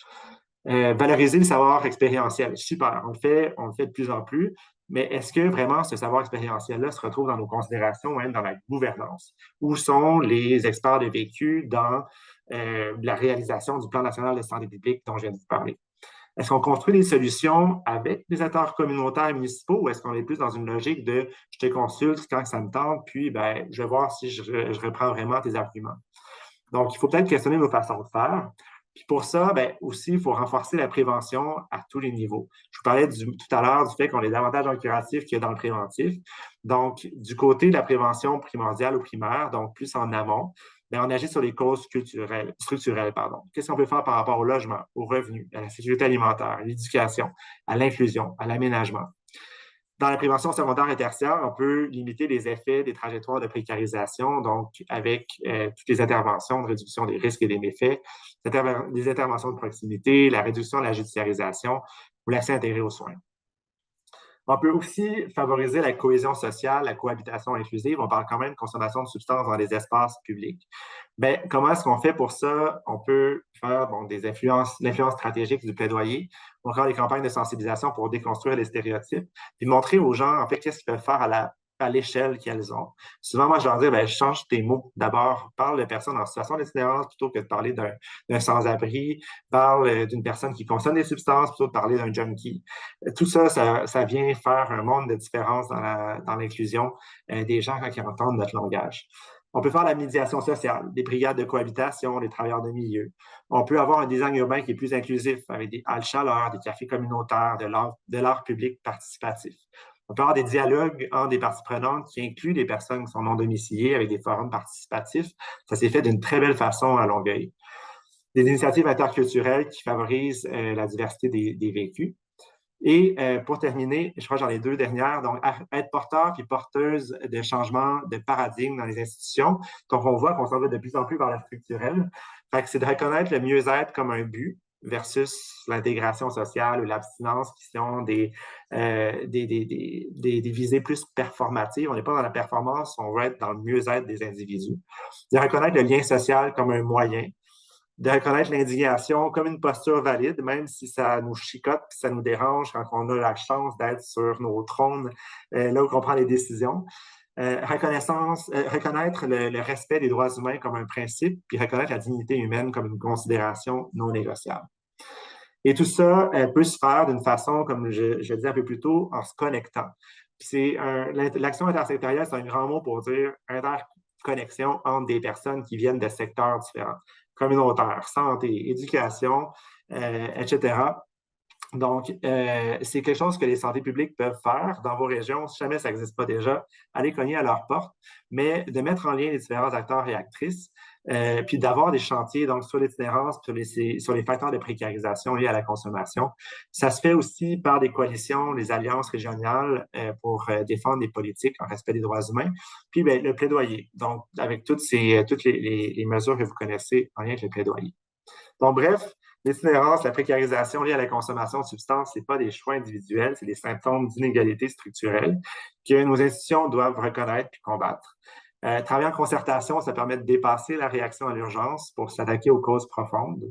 S3: Valoriser le savoir expérientiel, super. On le fait de plus en plus, mais est-ce que vraiment ce savoir expérientiel-là se retrouve dans nos considérations, même dans la gouvernance? Où sont les experts de vécu dans la réalisation du Plan national de santé publique dont je viens de vous parler? Est-ce qu'on construit des solutions avec des acteurs communautaires et municipaux ou est-ce qu'on est plus dans une logique de je te consulte quand ça me tente, puis je vais voir si je reprends vraiment tes arguments? Donc, il faut peut-être questionner nos façons de faire. Puis pour ça, aussi, il faut renforcer la prévention à tous les niveaux. Je vous parlais tout à l'heure du fait qu'on est davantage dans le curatif que dans le préventif. Donc, du côté de la prévention primordiale ou primaire, donc plus en amont, on agit sur les causes structurelles. Qu'est-ce qu'on peut faire par rapport au logement, au revenu, à la sécurité alimentaire, à l'éducation, à l'inclusion, à l'aménagement? Dans la prévention secondaire et tertiaire, on peut limiter les effets des trajectoires de précarisation, donc avec toutes les interventions de réduction des risques et des méfaits, des interventions de proximité, la réduction de la judiciarisation ou l'accès intégré aux soins. On peut aussi favoriser la cohésion sociale, la cohabitation inclusive. On parle quand même de consommation de substances dans les espaces publics. Bien, comment est-ce qu'on fait pour ça? On peut faire l'influence stratégique du plaidoyer. On fait des campagnes de sensibilisation pour déconstruire les stéréotypes, puis montrer aux gens, en fait, qu'est-ce qu'ils peuvent faire à l'échelle qu'elles ont. Souvent, moi, je leur dis, ben, change tes mots. D'abord, parle de personnes en situation d'itinérance plutôt que de parler d'un sans-abri. Parle d'une personne qui consomme des substances plutôt que de parler d'un junkie. Tout ça, ça vient faire un monde de différence dans l'inclusion des gens quand ils entendent notre langage. On peut faire la médiation sociale, des brigades de cohabitation, des travailleurs de milieu. On peut avoir un design urbain qui est plus inclusif avec des halles chaleur, des cafés communautaires, de l'art public participatif. On peut avoir des dialogues entre des parties prenantes qui incluent des personnes qui sont non domiciliées avec des forums participatifs. Ça s'est fait d'une très belle façon à Longueuil. Des initiatives interculturelles qui favorisent la diversité des vécus. Et pour terminer, je crois que j'en ai deux dernières, donc être porteur puis porteuse de changements de paradigme dans les institutions. Donc, on voit qu'on s'en va de plus en plus vers la structurelle. Fait que c'est de reconnaître le mieux-être comme un but versus l'intégration sociale ou l'abstinence qui sont des visées plus performatives. On n'est pas dans la performance, on veut être dans le mieux-être des individus. De reconnaître le lien social comme un moyen, de reconnaître l'indignation comme une posture valide, même si ça nous chicote et ça nous dérange quand on a la chance d'être sur nos trônes, là où on prend les décisions. Reconnaître le respect des droits humains comme un principe, puis reconnaître la dignité humaine comme une considération non négociable. Et tout ça peut se faire d'une façon, comme je disais un peu plus tôt, en se connectant. L'action intersectorielle, c'est un grand mot pour dire interconnexion entre des personnes qui viennent de secteurs différents, communautaires, santé, éducation, etc. Donc, c'est quelque chose que les santé publiques peuvent faire dans vos régions, si jamais ça n'existe pas déjà, aller cogner à leur porte, mais de mettre en lien les différents acteurs et actrices, puis d'avoir des chantiers donc sur l'itinérance, sur les facteurs de précarisation liés à la consommation. Ça se fait aussi par des coalitions, des alliances régionales pour défendre des politiques en respect des droits humains, puis bien, le plaidoyer, donc avec toutes les mesures que vous connaissez en lien avec le plaidoyer. Donc, bref, l'itinérance, la précarisation liée à la consommation de substances, ce n'est pas des choix individuels, c'est des symptômes d'inégalité structurelle que nos institutions doivent reconnaître puis combattre. Travailler en concertation, ça permet de dépasser la réaction à l'urgence pour s'attaquer aux causes profondes.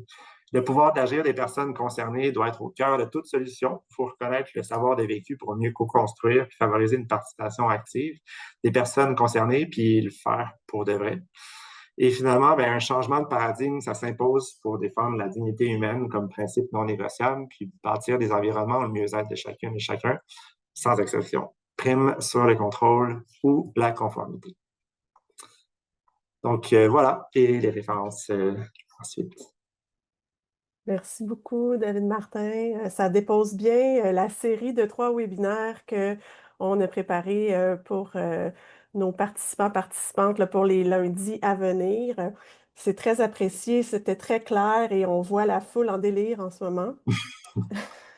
S3: Le pouvoir d'agir des personnes concernées doit être au cœur de toute solution. Il faut reconnaître le savoir des vécus pour mieux co-construire et favoriser une participation active des personnes concernées, puis le faire pour de vrai. Et finalement, bien, un changement de paradigme, ça s'impose pour défendre la dignité humaine comme principe non négociable, puis bâtir des environnements où le mieux-être de chacune et chacun, sans exception, prime sur le contrôle ou la conformité. Donc, voilà, et les références ensuite.
S2: Merci beaucoup, David Martin. Ça dépose bien la série de 3 webinaires qu'on a préparés pour nos participantes là, pour les lundis à venir. C'est très apprécié, c'était très clair et on voit la foule en délire en ce moment.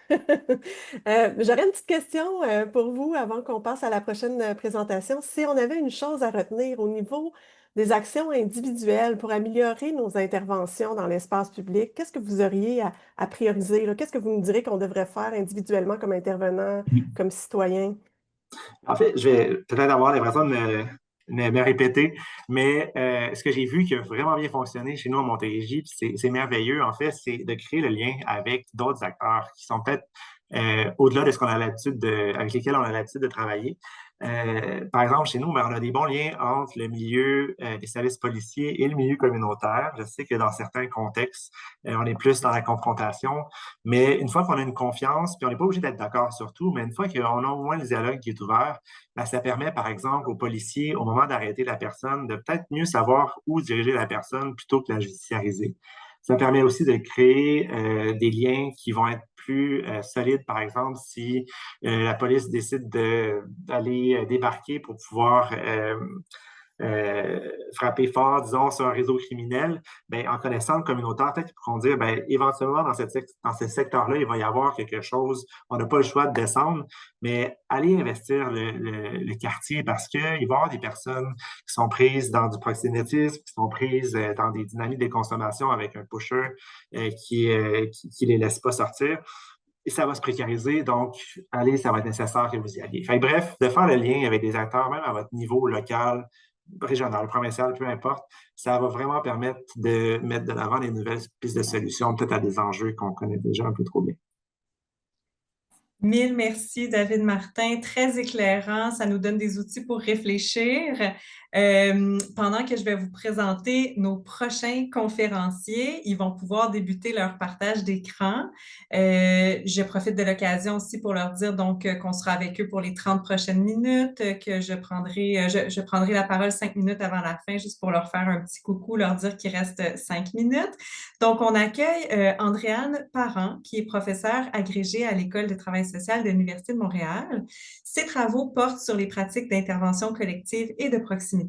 S2: J'aurais une petite question pour vous avant qu'on passe à la prochaine présentation. Si on avait une chose à retenir au niveau des actions individuelles pour améliorer nos interventions dans l'espace public, qu'est-ce que vous auriez à prioriser, là? Qu'est-ce que vous nous direz qu'on devrait faire individuellement comme intervenant, comme citoyen?
S3: En fait, je vais peut-être avoir l'impression de me répéter, mais ce que j'ai vu qui a vraiment bien fonctionné chez nous à Montérégie, puis c'est merveilleux, en fait, c'est de créer le lien avec d'autres acteurs qui sont peut-être au-delà de ce qu'on a avec lesquels on a l'habitude de travailler. Par exemple, chez nous, ben, on a des bons liens entre le milieu des services policiers et le milieu communautaire. Je sais que dans certains contextes, on est plus dans la confrontation, mais une fois qu'on a une confiance, puis on n'est pas obligé d'être d'accord sur tout, mais une fois qu'on a au moins le dialogue qui est ouvert, ben, ça permet, par exemple, aux policiers, au moment d'arrêter la personne, de peut-être mieux savoir où diriger la personne plutôt que la judiciariser. Ça permet aussi de créer des liens qui vont être plus solides, par exemple, si la police décide d'aller débarquer pour pouvoir frapper fort, disons, sur un réseau criminel, ben, en connaissant le communautaire, peut-être qu'ils pourront dire, ben, éventuellement, dans ce secteur-là, il va y avoir quelque chose, on n'a pas le choix de descendre, mais allez investir le quartier parce qu'il va y avoir des personnes qui sont prises dans du proxénétisme, qui sont prises dans des dynamiques de consommation avec un pusher qui les laisse pas sortir. et ça va se précariser. Donc, allez, ça va être nécessaire que vous y alliez. Fait que, bref, de faire le lien avec des acteurs, même à votre niveau local, régional, provincial, peu importe, ça va vraiment permettre de mettre de l'avant les nouvelles pistes de solutions, peut-être à des enjeux qu'on connaît déjà un peu trop bien.
S1: Mille merci, David Martin. Très éclairant. Ça nous donne des outils pour réfléchir. Pendant que je vais vous présenter nos prochains conférenciers, ils vont pouvoir débuter leur partage d'écran. Je profite de l'occasion aussi pour leur dire donc qu'on sera avec eux pour les 30 prochaines minutes, que je prendrai la parole 5 minutes avant la fin juste pour leur faire un petit coucou, leur dire qu'il reste 5 minutes. Donc, on accueille Andréane Parent, qui est professeure agrégée à l'École de travail social de l'Université de Montréal. Ses travaux portent sur les pratiques d'intervention collective et de proximité.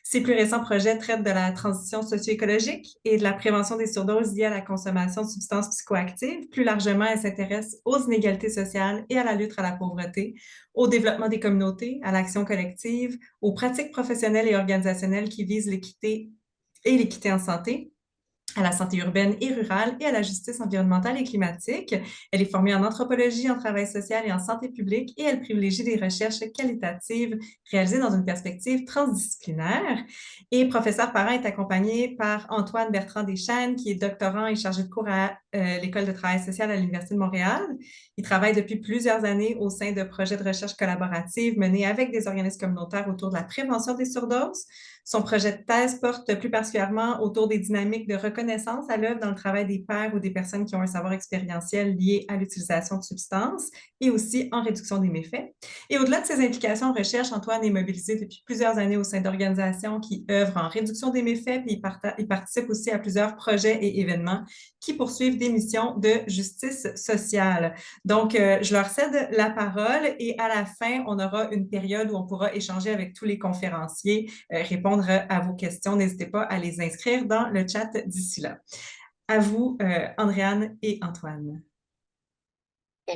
S1: Ses plus récents projets traitent de la transition socio-écologique et de la prévention des surdoses liées à la consommation de substances psychoactives. Plus largement, elle s'intéresse aux inégalités sociales et à la lutte à la pauvreté, au développement des communautés, à l'action collective, aux pratiques professionnelles et organisationnelles qui visent l'équité et l'équité en santé, à la santé urbaine et rurale et à la justice environnementale et climatique. Elle est formée en anthropologie, en travail social et en santé publique et elle privilégie des recherches qualitatives réalisées dans une perspective transdisciplinaire. Et professeur Parent est accompagné par Antoine Bertrand Deschênes, qui est doctorant et chargé de cours à l'École de travail social à l'Université de Montréal. Il travaille depuis plusieurs années au sein de projets de recherche collaborative menés avec des organismes communautaires autour de la prévention des surdoses. Son projet de thèse porte plus particulièrement autour des dynamiques de reconnaissance à l'œuvre dans le travail des pairs ou des personnes qui ont un savoir expérientiel lié à l'utilisation de substances et aussi en réduction des méfaits. Et au-delà de ses implications en recherche, Antoine est mobilisé depuis plusieurs années au sein d'organisations qui œuvrent en réduction des méfaits, puis il participe aussi à plusieurs projets et événements qui poursuivent des missions de justice sociale. Donc, je leur cède la parole et à la fin, on aura une période où on pourra échanger avec tous les conférenciers, répondre à vos questions. N'hésitez pas à les inscrire dans le chat d'ici là. À vous, Andréane et Antoine.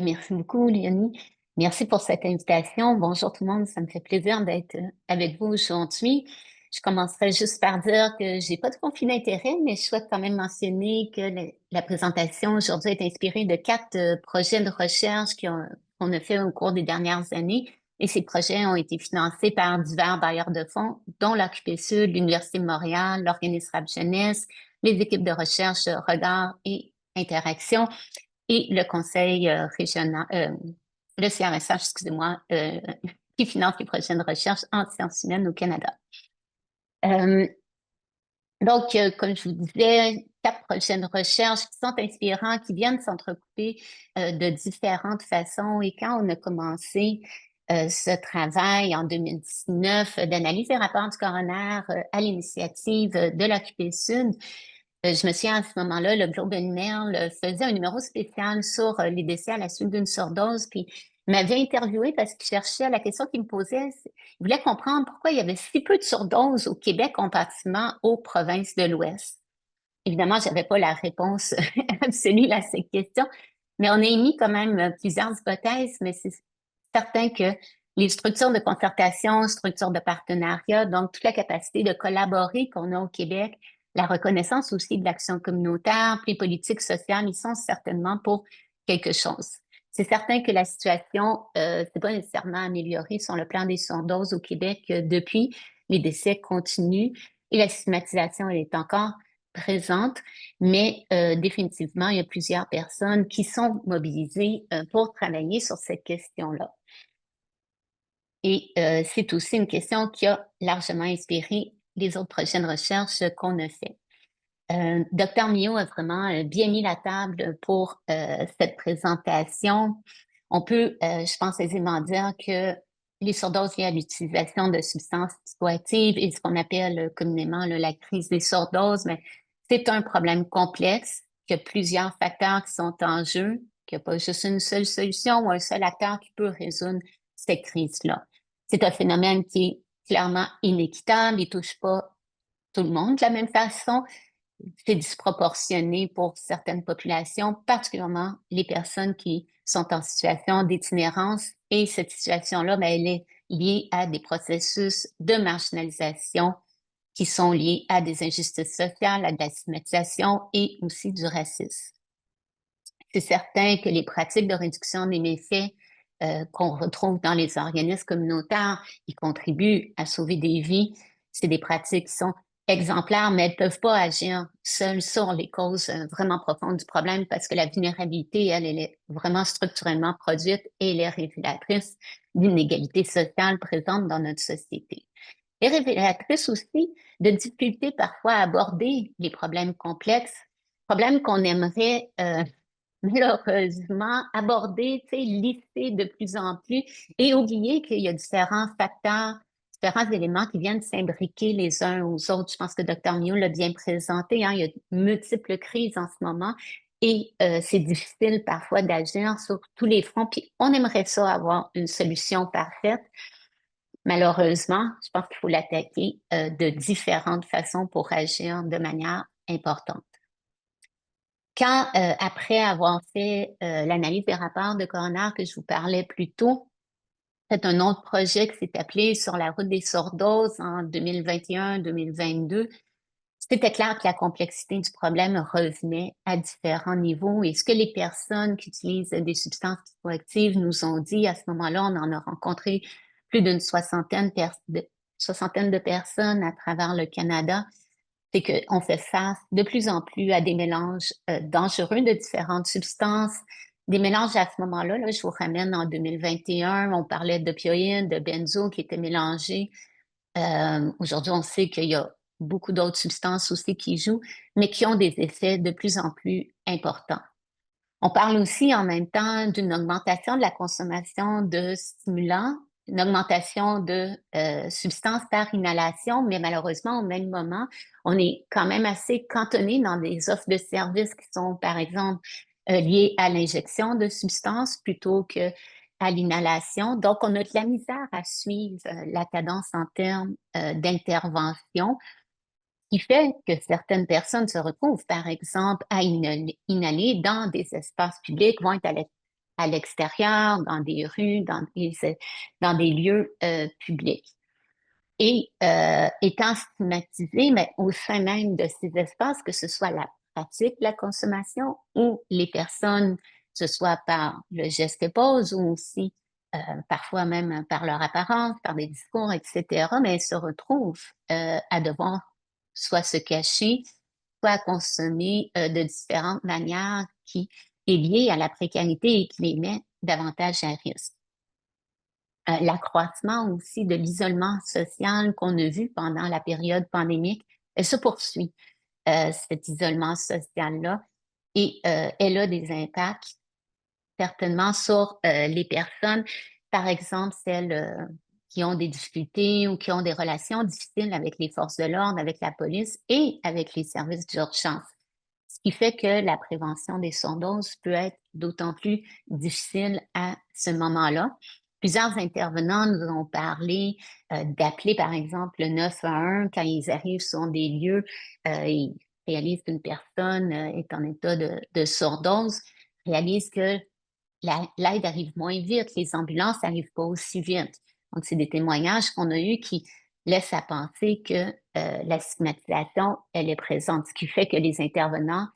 S4: Merci beaucoup, Léonie. Merci pour cette invitation. Bonjour tout le monde, ça me fait plaisir d'être avec vous aujourd'hui. Je commencerai juste par dire que j'ai pas de conflit d'intérêt, mais je souhaite quand même mentionner que la présentation aujourd'hui est inspirée de 4 projets de recherche qu'on a fait au cours des dernières années. Et ces projets ont été financés par divers bailleurs de fonds, dont l'Occupé Sud, l'Université de Montréal, l'Organisme Rap Jeunesse, les équipes de recherche Regard et Interaction et le conseil régional, le CRSH, excusez-moi, qui finance les projets de recherche en sciences humaines au Canada. Donc, comme je vous disais, 4 projets de recherche qui sont inspirants, qui viennent s'entrecouper de différentes façons. Et quand on a commencé ce travail en 2019 d'analyse des rapports du coroner à l'initiative de l'Occupé Sud, je me souviens à ce moment-là, le Globe and Mail faisait un numéro spécial sur les décès à la suite d'une surdose, puis il m'avait interviewé parce qu'il cherchait, la question qu'il me posait, il voulait comprendre pourquoi il y avait si peu de surdoses au Québec comparativement aux provinces de l'Ouest. Évidemment, je n'avais pas la réponse absolue à cette question, mais on a émis quand même plusieurs hypothèses, mais c'est certain que les structures de concertation, structures de partenariat, donc toute la capacité de collaborer qu'on a au Québec, la reconnaissance aussi de l'action communautaire, puis les politiques sociales, ils sont certainement pour quelque chose. C'est certain que la situation s'est pas nécessairement améliorée sur le plan des surdoses au Québec depuis. Les décès continuent et la stigmatisation, elle est encore présente, mais définitivement, il y a plusieurs personnes qui sont mobilisées pour travailler sur cette question-là. Et c'est aussi une question qui a largement inspiré les autres projets de recherche qu'on a fait. Dr Miot a vraiment bien mis la table pour cette présentation. On peut, je pense aisément dire que les surdoses liées à l'utilisation de substances psychoactives et ce qu'on appelle communément la crise des surdoses, mais c'est un problème complexe, qu'il y a plusieurs facteurs qui sont en jeu, qu'il n'y a pas juste une seule solution ou un seul acteur qui peut résoudre cette crise-là. C'est un phénomène qui est clairement inéquitable, il ne touche pas tout le monde de la même façon. C'est disproportionné pour certaines populations, particulièrement les personnes qui sont en situation d'itinérance. Et cette situation-là, elle est liée à des processus de marginalisation qui sont liés à des injustices sociales, à de la stigmatisation et aussi du racisme. c'est certain que les pratiques de réduction des méfaits qu'on retrouve dans les organismes communautaires, qui contribuent à sauver des vies, c'est des pratiques qui sont exemplaires, mais elles ne peuvent pas agir seules sur les causes vraiment profondes du problème parce que la vulnérabilité, elle est vraiment structurellement produite et elle est révélatrice d'inégalités sociales présentes dans notre société. Et révélatrice aussi de difficultés parfois à aborder les problèmes complexes, problèmes qu'on aimerait malheureusement aborder, lisser de plus en plus et oublier qu'il y a différents facteurs, différents éléments qui viennent s'imbriquer les uns aux autres. Je pense que Dr. Miot l'a bien présenté, hein, il y a de multiples crises en ce moment et c'est difficile parfois d'agir sur tous les fronts. Puis on aimerait ça avoir une solution parfaite. Malheureusement, je pense qu'il faut l'attaquer de différentes façons pour agir de manière importante. Quand, après avoir fait l'analyse des rapports de coroner que je vous parlais plus tôt, c'est un autre projet qui s'est appelé Sur la route des surdoses en 2021-2022. C'était clair que la complexité du problème revenait à différents niveaux et ce que les personnes qui utilisent des substances psychoactives nous ont dit à ce moment-là, on en a rencontré plus d'une soixantaine de personnes à travers le Canada, c'est qu'on fait face de plus en plus à des mélanges dangereux de différentes substances. Des mélanges à ce moment-là, là, je vous ramène en 2021, on parlait d'opioïdes, de benzo qui étaient mélangés. Aujourd'hui, on sait qu'il y a beaucoup d'autres substances aussi qui jouent, mais qui ont des effets de plus en plus importants. On parle aussi en même temps d'une augmentation de la consommation de stimulants, une augmentation de substances par inhalation, mais malheureusement, au même moment, on est quand même assez cantonné dans des offres de services qui sont, par exemple, liées à l'injection de substances plutôt que à l'inhalation. Donc, on a de la misère à suivre la cadence en termes d'intervention, qui fait que certaines personnes se retrouvent, par exemple, à inhaler dans des espaces publics, vont être à l'extérieur, dans des rues, dans des lieux publics. Et étant stigmatisés, mais au sein même de ces espaces, que ce soit la pratique de la consommation ou les personnes, que ce soit par le geste pose ou aussi parfois même par leur apparence, par des discours, etc., mais elles se retrouvent à devoir soit se cacher, soit à consommer de différentes manières qui est liée à la précarité et qui les met davantage à risque. L'accroissement aussi de l'isolement social qu'on a vu pendant la période pandémique, elle se poursuit, cet isolement social-là, et elle a des impacts certainement sur les personnes, par exemple celles qui ont des difficultés ou qui ont des relations difficiles avec les forces de l'ordre, avec la police et avec les services d'urgence. Ce qui fait que la prévention des surdoses peut être d'autant plus difficile à ce moment-là. Plusieurs intervenants nous ont parlé d'appeler, par exemple, le 911 quand ils arrivent sur des lieux, ils réalisent qu'une personne est en état de surdose, réalisent que l'aide arrive moins vite, les ambulances n'arrivent pas aussi vite. Donc, c'est des témoignages qu'on a eus qui laissent à penser que la stigmatisation, elle est présente, ce qui fait que les intervenants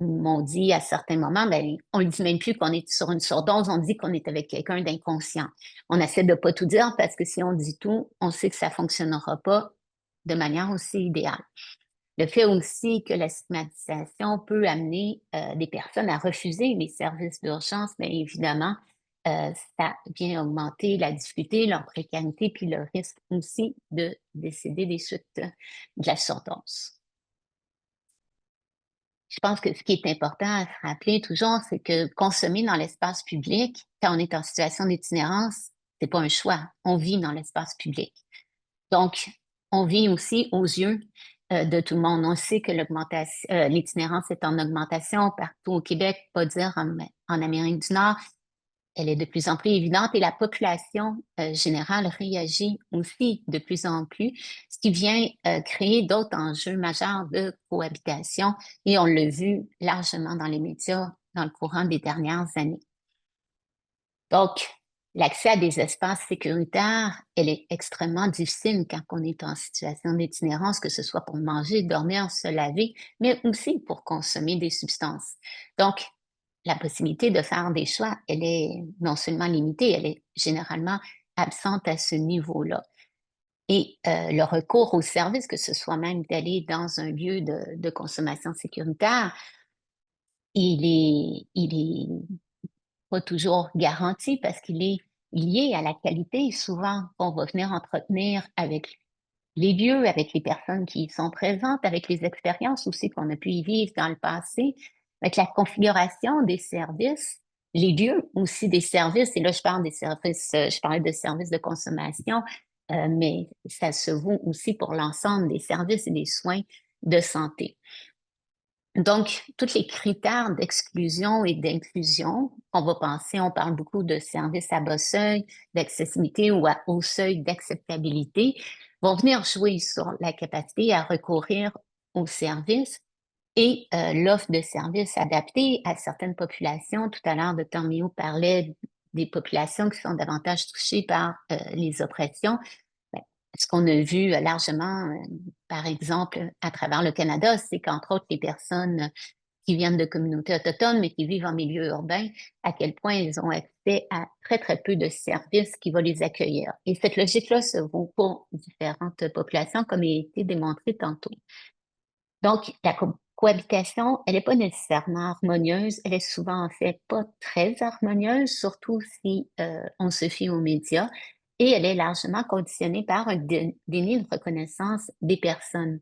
S4: m'ont dit à certains moments, ben, on ne dit même plus qu'on est sur une surdose, on dit qu'on est avec quelqu'un d'inconscient. On essaie de ne pas tout dire parce que si on dit tout, on sait que ça ne fonctionnera pas de manière aussi idéale. Le fait aussi que la stigmatisation peut amener des personnes à refuser les services d'urgence, bien évidemment, ça vient augmenter la difficulté, leur précarité, puis le risque aussi de décéder des suites de la surdose. Je pense que ce qui est important à se rappeler toujours, c'est que consommer dans l'espace public, quand on est en situation d'itinérance, c'est pas un choix. On vit dans l'espace public. Donc, on vit aussi aux yeux de tout le monde. On sait que l'itinérance est en augmentation partout au Québec, pas dire en Amérique du Nord. Elle est de plus en plus évidente et la population générale réagit aussi de plus en plus, ce qui vient créer d'autres enjeux majeurs de cohabitation et on l'a vu largement dans les médias dans le courant des dernières années. Donc, l'accès à des espaces sécuritaires, elle est extrêmement difficile quand on est en situation d'itinérance, que ce soit pour manger, dormir, se laver, mais aussi pour consommer des substances. Donc, la possibilité de faire des choix, elle est non seulement limitée, elle est généralement absente à ce niveau-là. Et le recours aux services, que ce soit même d'aller dans un lieu de consommation sécuritaire, il est pas toujours garanti parce qu'il est lié à la qualité souvent qu'on va venir entretenir avec les lieux, avec les personnes qui y sont présentes, avec les expériences aussi qu'on a pu y vivre dans le passé, avec la configuration des services, les lieux aussi des services. Et là, je parle des services, je parlais de services de consommation, mais ça se vaut aussi pour l'ensemble des services et des soins de santé. Donc, tous les critères d'exclusion et d'inclusion, on va penser, on parle beaucoup de services à bas seuil, d'accessibilité ou à haut seuil d'acceptabilité, vont venir jouer sur la capacité à recourir aux services et l'offre de services adaptés à certaines populations. Tout à l'heure, Dr. Miot parlait des populations qui sont davantage touchées par les oppressions. Ben, ce qu'on a vu largement, par exemple, à travers le Canada, c'est qu'entre autres, les personnes qui viennent de communautés autochtones, mais qui vivent en milieu urbain, à quel point ils ont accès à très, très peu de services qui vont les accueillir. Et cette logique-là se vaut pour différentes populations, comme il a été démontré tantôt. Donc, la cohabitation, elle n'est pas nécessairement harmonieuse, elle est souvent en fait pas très harmonieuse, surtout si on se fie aux médias, et elle est largement conditionnée par un déni de reconnaissance des personnes.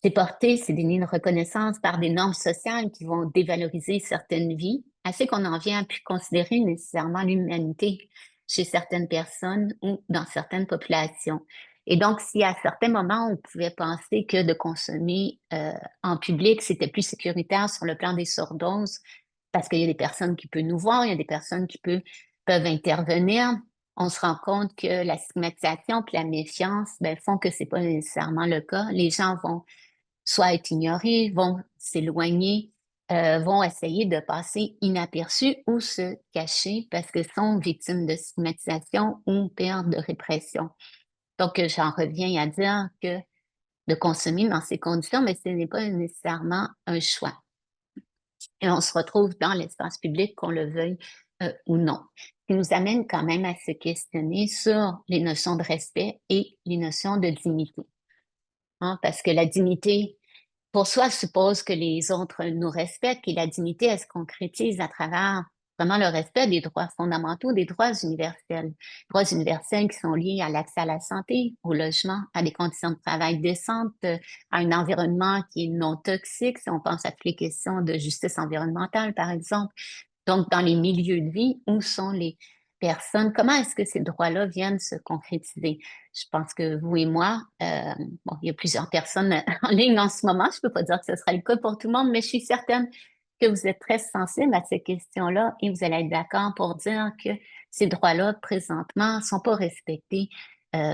S4: C'est porté, ces dénis de reconnaissance, par des normes sociales qui vont dévaloriser certaines vies, assez qu'on en vient à plus considérer nécessairement l'humanité chez certaines personnes ou dans certaines populations. Et donc, si à certains moments, on pouvait penser que de consommer en public, c'était plus sécuritaire sur le plan des surdoses, parce qu'il y a des personnes qui peuvent nous voir, il y a des personnes qui peuvent intervenir, on se rend compte que la stigmatisation et la méfiance font que c'est pas nécessairement le cas. Les gens vont soit être ignorés, vont s'éloigner, vont essayer de passer inaperçus ou se cacher parce qu'ils sont victimes de stigmatisation ou pire de répression. Donc, j'en reviens à dire que de consommer dans ces conditions, mais ce n'est pas nécessairement un choix. Et on se retrouve dans l'espace public, qu'on le veuille ou non. Ce qui nous amène quand même à se questionner sur les notions de respect et les notions de dignité. Hein, parce que la dignité, pour soi, suppose que les autres nous respectent et la dignité, elle se concrétise à travers vraiment le respect des droits fondamentaux, des droits universels. Droits universels qui sont liés à l'accès à la santé, au logement, à des conditions de travail décentes, à un environnement qui est non toxique, si on pense à toutes les questions de justice environnementale, par exemple. Donc, dans les milieux de vie, où sont les personnes? Comment est-ce que ces droits-là viennent se concrétiser? Je pense que vous et moi, bon, il y a plusieurs personnes en ligne en ce moment. Je ne peux pas dire que ce sera le cas pour tout le monde, mais je suis certaine que vous êtes très sensible à ces questions-là et vous allez être d'accord pour dire que ces droits-là, présentement, ne sont pas respectés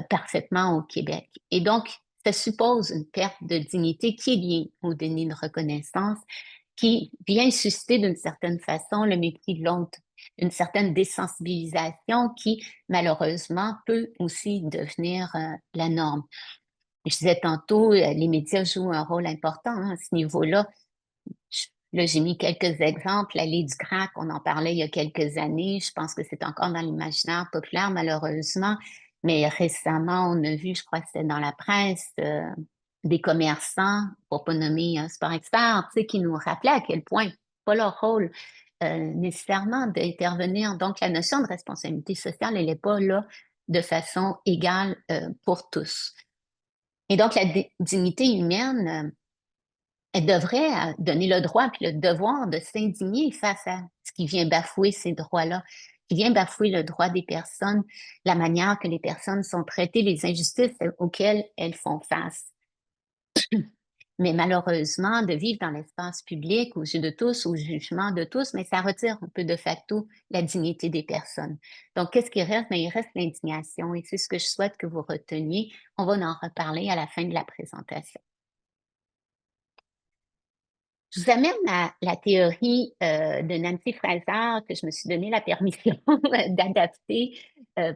S4: parfaitement au Québec. Et donc, ça suppose une perte de dignité qui est liée au déni de reconnaissance, qui vient susciter d'une certaine façon le mépris de l'autre, une certaine désensibilisation qui, malheureusement, peut aussi devenir la norme. Je disais tantôt, les médias jouent un rôle important hein, à ce niveau-là. Là, j'ai mis quelques exemples. L'allée du crack, on en parlait il y a quelques années. Je pense que c'est encore dans l'imaginaire populaire, malheureusement. Mais récemment, on a vu, je crois que c'était dans la presse, des commerçants, pour pas nommer un sport expert, tu sais, qui nous rappelaient à quel point pas leur rôle nécessairement d'intervenir. Donc, la notion de responsabilité sociale, elle n'est pas là de façon égale pour tous. Et donc, la dignité humaine, elle devrait donner le droit et le devoir de s'indigner face à ce qui vient bafouer ces droits-là, qui vient bafouer le droit des personnes, la manière que les personnes sont traitées, les injustices auxquelles elles font face. Mais malheureusement, de vivre dans l'espace public, aux yeux de tous, au jugement de tous, mais ça retire un peu de facto la dignité des personnes. Donc, qu'est-ce qui reste? Mais il reste l'indignation et c'est ce que je souhaite que vous reteniez. On va en reparler à la fin de la présentation. Je vous amène à la théorie de Nancy Fraser que je me suis donné la permission d'adapter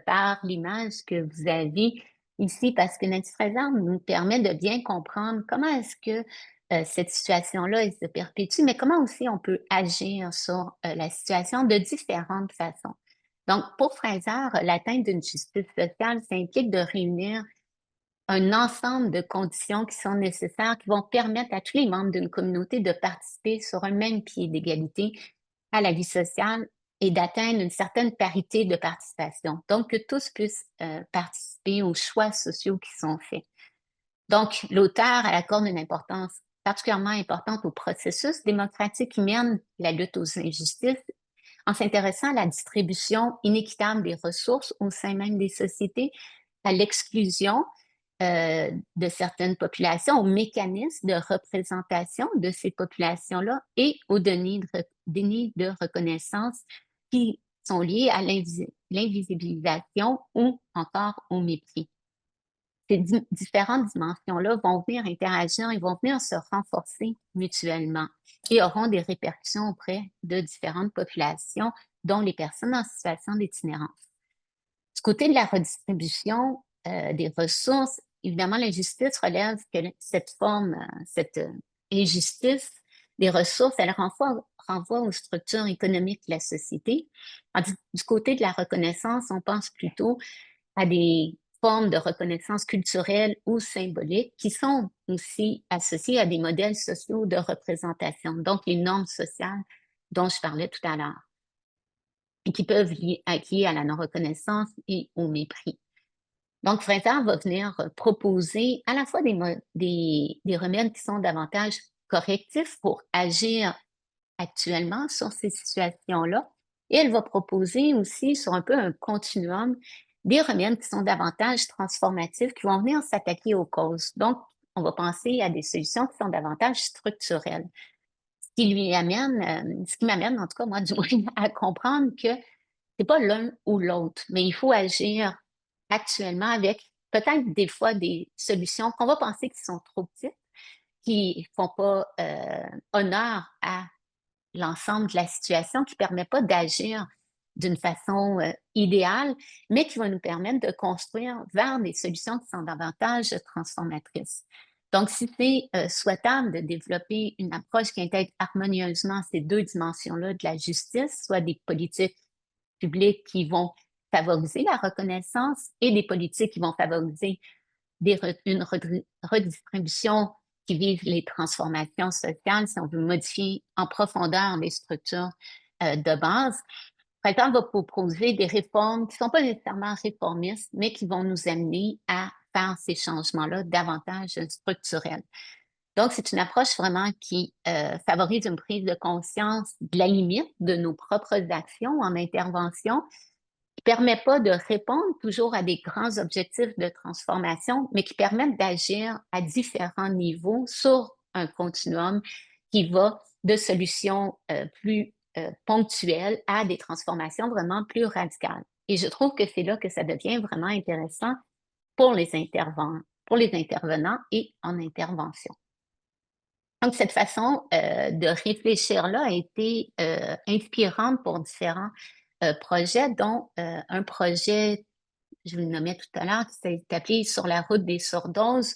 S4: par l'image que vous avez ici, parce que Nancy Fraser nous permet de bien comprendre comment est-ce que cette situation-là, elle se perpétue, mais comment aussi on peut agir sur la situation de différentes façons. Donc, pour Fraser, l'atteinte d'une justice sociale, ça implique de réunir un ensemble de conditions qui sont nécessaires, qui vont permettre à tous les membres d'une communauté de participer sur un même pied d'égalité à la vie sociale et d'atteindre une certaine parité de participation. Donc, que tous puissent participer aux choix sociaux qui sont faits. Donc, l'auteur accorde une importance particulièrement importante au processus démocratique qui mène la lutte aux injustices en s'intéressant à la distribution inéquitable des ressources au sein même des sociétés, à l'exclusion de certaines populations, aux mécanismes de représentation de ces populations-là et aux dénis de reconnaissance qui sont liés à l'invisibilisation ou encore au mépris. Ces différentes dimensions-là vont venir interagir et vont venir se renforcer mutuellement et auront des répercussions auprès de différentes populations, dont les personnes en situation d'itinérance. Du côté de la redistribution des ressources, évidemment, l'injustice relève que cette forme, cette injustice des ressources, elle renvoie aux structures économiques de la société. Du côté de la reconnaissance, on pense plutôt à des formes de reconnaissance culturelle ou symbolique qui sont aussi associées à des modèles sociaux de représentation, donc les normes sociales dont je parlais tout à l'heure, et qui peuvent être liées à la non-reconnaissance et au mépris. Donc, Fraser va venir proposer à la fois des remèdes qui sont davantage correctifs pour agir actuellement sur ces situations-là, et elle va proposer aussi sur un peu un continuum des remèdes qui sont davantage transformatifs, qui vont venir s'attaquer aux causes. Donc, on va penser à des solutions qui sont davantage structurelles. Ce qui m'amène, en tout cas, moi, du moins, à comprendre que c'est pas l'un ou l'autre, mais il faut agir actuellement avec peut-être des fois des solutions qu'on va penser qui sont trop petites, qui font pas honneur à l'ensemble de la situation, qui ne permet pas d'agir d'une façon idéale, mais qui va nous permettre de construire vers des solutions qui sont davantage transformatrices. Donc, si c'est souhaitable de développer une approche qui intègre harmonieusement ces deux dimensions-là de la justice, soit des politiques publiques qui vont favoriser la reconnaissance et des politiques qui vont favoriser une redistribution qui vise les transformations sociales, si on veut modifier en profondeur les structures de base. Fraser va proposer des réformes qui ne sont pas nécessairement réformistes, mais qui vont nous amener à faire ces changements-là davantage structurels. Donc, c'est une approche vraiment qui favorise une prise de conscience de la limite de nos propres actions en intervention, qui ne permet pas de répondre toujours à des grands objectifs de transformation, mais qui permettent d'agir à différents niveaux sur un continuum qui va de solutions plus ponctuelles à des transformations vraiment plus radicales. Et je trouve que c'est là que ça devient vraiment intéressant pour les intervenants et en intervention. Donc, cette façon de réfléchir-là a été inspirante pour différents projets, dont un projet, je vous le nommais tout à l'heure, qui s'est appelé Sur la route des surdoses,